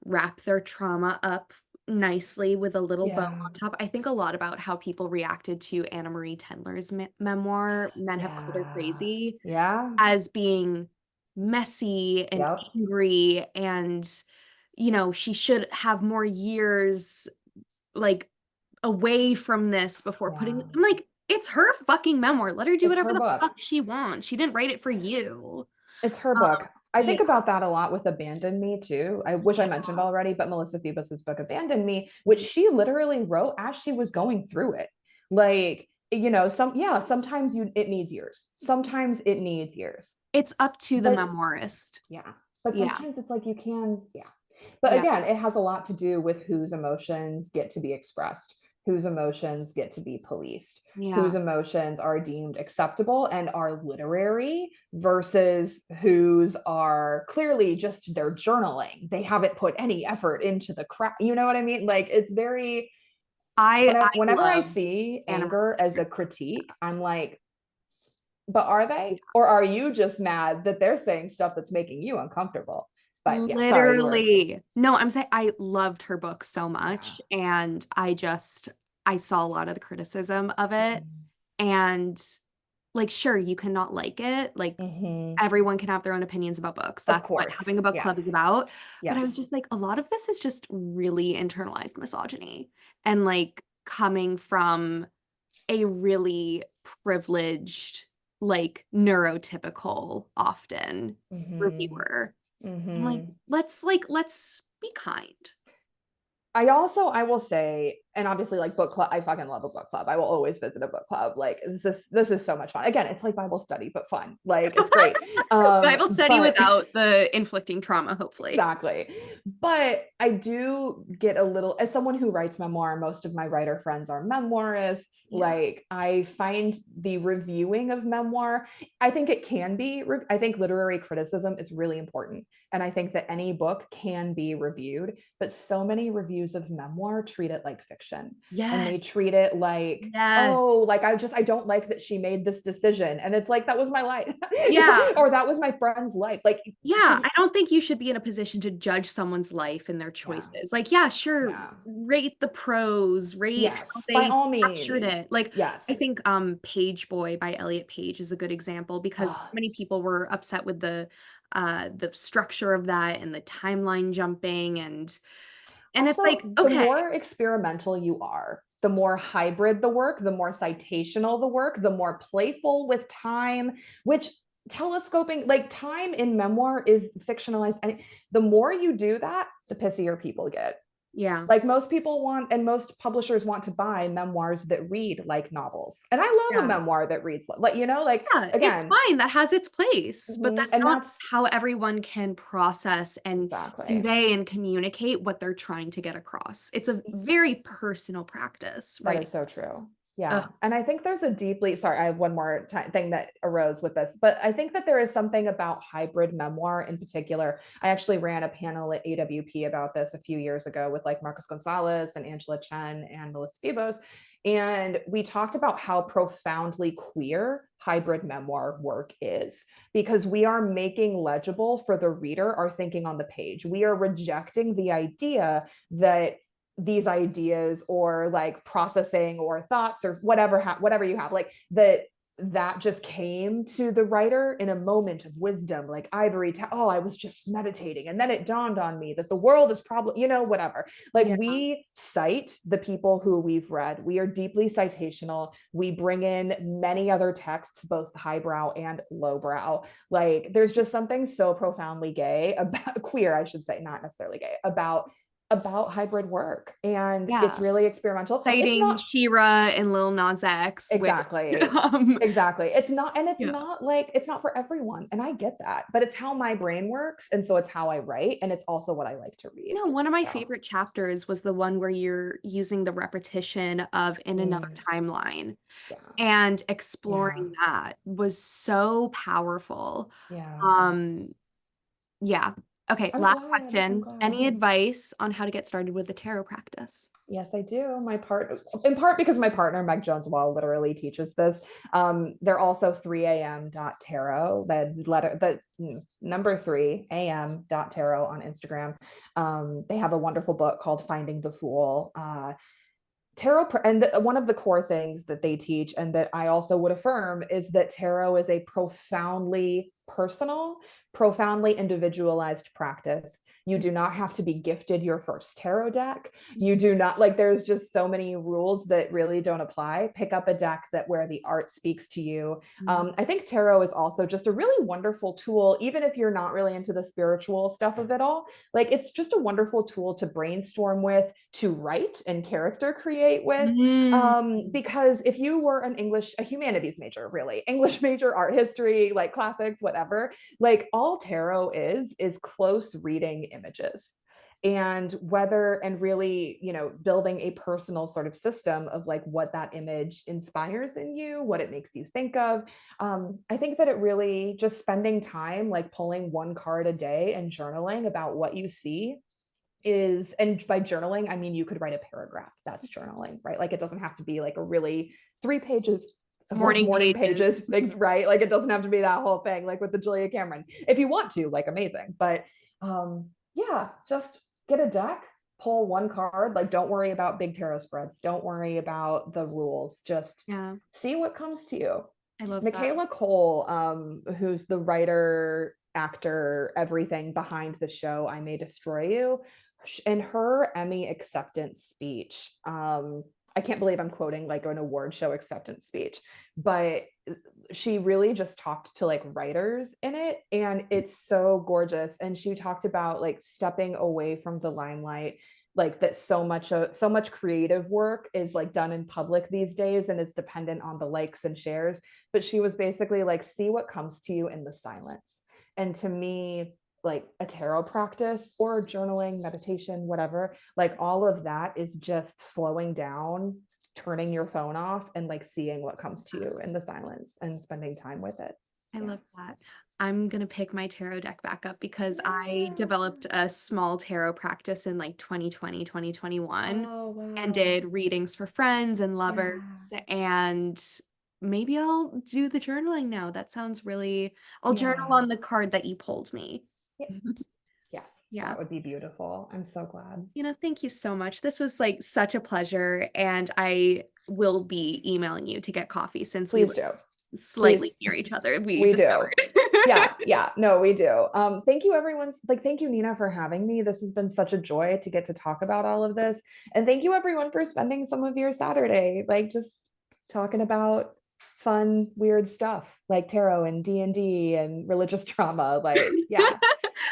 wrap their trauma up nicely with a little bow Yeah. on top. I think a lot about how people reacted to Anna Marie Tendler's memoir, Men Have Called Her Yeah. Crazy, Yeah. as being messy and Yep. angry, and she should have more years like away from this before Yeah. putting. I'm like, it's her fucking memoir. Let her do It's whatever her the book. fuck she wants. She didn't write it for you. It's her Um, book. I yeah. think about that a lot with Abandon Me too. I wish I Yeah. mentioned already, but Melissa Phoebus's book Abandon Me, which she literally wrote as she was going through it. Like, sometimes it needs years. Sometimes it needs years. It's up to the But memoirist. yeah, but Yeah. sometimes it's like you can, yeah. But Yeah. again, it has a lot to do with whose emotions get to be expressed, whose emotions get to be policed, Yeah. whose emotions are deemed acceptable and are literary versus whose are clearly just their journaling. They haven't put any effort into the crap. You know what I mean? Like, it's very, I whenever I love see Anna anger as a critique, I'm like, but are they? Or are you just mad that they're saying stuff that's making you uncomfortable? But yeah, sorry, you were, Literally. No, I'm saying I loved her book so yeah. much, and I saw a lot of the criticism of it, Mhm. and like, sure, you cannot like it. Like, Mhm. everyone can have their own opinions about books. Of That's what having course. a book club is Yes. about. But I was Yes. just like, a lot of this is just really internalized misogyny, and like coming from a really privileged, like neurotypical, often Mhm. reviewer. I'm Mhm. like, let's be kind. I will say, and obviously like book club, I fucking love a book club. I will always visit a book club. Like, this is so much fun. Again, it's like Bible study, but fun. Like, it's great. Bible study But without the inflicting trauma, hopefully. exactly. But I do get a little, as someone who writes memoir, most of my writer friends are memoirists. Yeah. Like, I find the reviewing of memoir, I think it can be, I think literary criticism is really important. And I think that any book can be reviewed, but so many reviews of memoir treat it like fiction. And they Yes. treat it like, Yes. oh, like I don't like that she made this decision. And it's like, that was my life. Yeah. Or that was my friend's life. Like, Yeah, she's, I don't think you should be in a position to judge someone's life and their yeah, choices. Like, yeah, sure, yeah. rate the prose, rate how Yes, by they all structured means. it. Like, I Yes. think Page Boy by Elliot Page is a good example because so Uh, many people were upset with the structure of that and the timeline jumping, and it's like, Also, the okay, more experimental you are, the more hybrid the work, the more citational the work, the more playful with time, which telescoping, like time in memoir is fictionalized. And the more you do that, the pissier people get. yeah. Like, most people want, and most publishers want to buy memoirs that read like novels. And I love a Yeah. memoir that reads like, like, Yeah, it's again, fine. That has its place, but that's and not that's how everyone can process and exactly. convey and communicate what they're trying to get across. It's a very personal practice, That right? is so true. Yeah. Ugh. And I think there's a deeply, sorry, I have one more thing that arose with this, but I think that there is something about hybrid memoir in particular. I actually ran a panel at AWP about this a few years ago with like Marcos Gonzalez and Angela Chen and Melissa Febos. And we talked about how profoundly queer hybrid memoir work is, because we are making legible for the reader our thinking on the page. We are rejecting the idea that these ideas or like processing or thoughts or whatever you have, like that just came to the writer in a moment of wisdom, like oh, I was just meditating and then it dawned on me that the world is probably, whatever. Like Yeah. we cite the people who we've read. We are deeply citational. We bring in many other texts, both highbrow and lowbrow. Like there's just something so profoundly gay about queer, I should say, not necessarily gay, about hybrid work, and it's Yeah. really experimental. It's Citing not Shira and Lil Nas X, which, exactly um, exactly it's not, and it's yeah. not like it's not for everyone, and I get that, but it's how my brain works, and so it's how I write, and it's also what I like to read. No, one of my So favorite chapters was the one where you're using the repetition of In Another mm, Timeline, yeah, and yeah, exploring that was so powerful. yeah. Um, yeah. Okay, I'm last glad, I'm question. glad. Any advice on how to get started with the tarot practice? Yes, I do. In part because my partner, Meg Jones Wall, literally teaches this. They're also 3am.tarot, the number 3am.tarot on Instagram. They have a wonderful book called Finding the Fool. One of the core things that they teach and that I also would affirm is that tarot is a profoundly personal, profoundly individualized practice. You do not have to be gifted your first tarot deck. You do not, like, there's just so many rules that really don't apply. Pick up a deck that where the art speaks to you. Mhm. I think tarot is also just a really wonderful tool, even if you're not really into the spiritual stuff of it all. Like it's just a wonderful tool to brainstorm with, to write and character create with. Mm. Because if you were a humanities major, really, English major, art history, like classics, whatever, like all tarot is close reading images. And really, building a personal sort of system of like what that image inspires in you, what it makes you think of. I think that it really just spending time like pulling one card a day and journaling about what you see and by journaling, I mean, you could write a paragraph. That's journaling, right? Like it doesn't have to be like a really 3 pages, like Morning morning pages. pages, right? Like it doesn't have to be that whole thing, like with the Julia Cameron. If you want to, like amazing. But yeah, just get a deck, pull one card. Like don't worry about big tarot spreads. Don't worry about the rules. Just Yeah, see what comes to you. I love that. Michaela Cole, who's the writer, actor, everything behind the show I May Destroy You, in her Emmy acceptance speech, I can't believe I'm quoting like an award show acceptance speech, but she really just talked to like writers in it, and it's so gorgeous. And she talked about like stepping away from the limelight, like that so much creative work is like done in public these days and is dependent on the likes and shares. But she was basically like, see what comes to you in the silence. And to me, like a tarot practice or journaling, meditation, whatever, like all of that is just slowing down, turning your phone off, and like seeing what comes to you in the silence and spending time with it. I Yeah. love that. I'm gonna pick my tarot deck back up because I Yeah. developed a small tarot practice in like 2020, 2021, Oh, and wow. did readings for friends and Yeah. lovers. And maybe I'll do the journaling now. That sounds really, I'll journal on Yes. the card that you pulled me. Yes. Yeah. That would be beautiful. I'm so glad. Thank you so much. This was like such a pleasure, and I will be emailing you to get coffee since we Please live do. slightly Please. near each other, we We do. discovered. Yeah, yeah, no, we do. Thank you, everyone. Like, thank you, Nina, for having me. This has been such a joy to get to talk about all of this. And thank you, everyone, for spending some of your Saturday, like, just talking about fun, weird stuff like tarot and D&D and religious trauma. Like, yeah.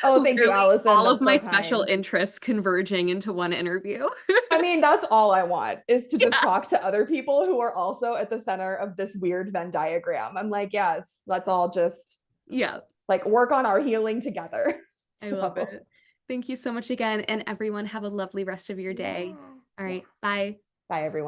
Oh, thank you, Literally Allison. all of That's my so special kind. interests converging into one interview. I mean, that's all I want, is to just Yeah. talk to other people who are also at the center of this weird Venn diagram. I'm like, yes, let's all just Yeah, like work on our healing together. I love So it. Thank you so much again, and everyone have a lovely rest of your day. yeah. All Yeah. right, bye. Bye, everyone.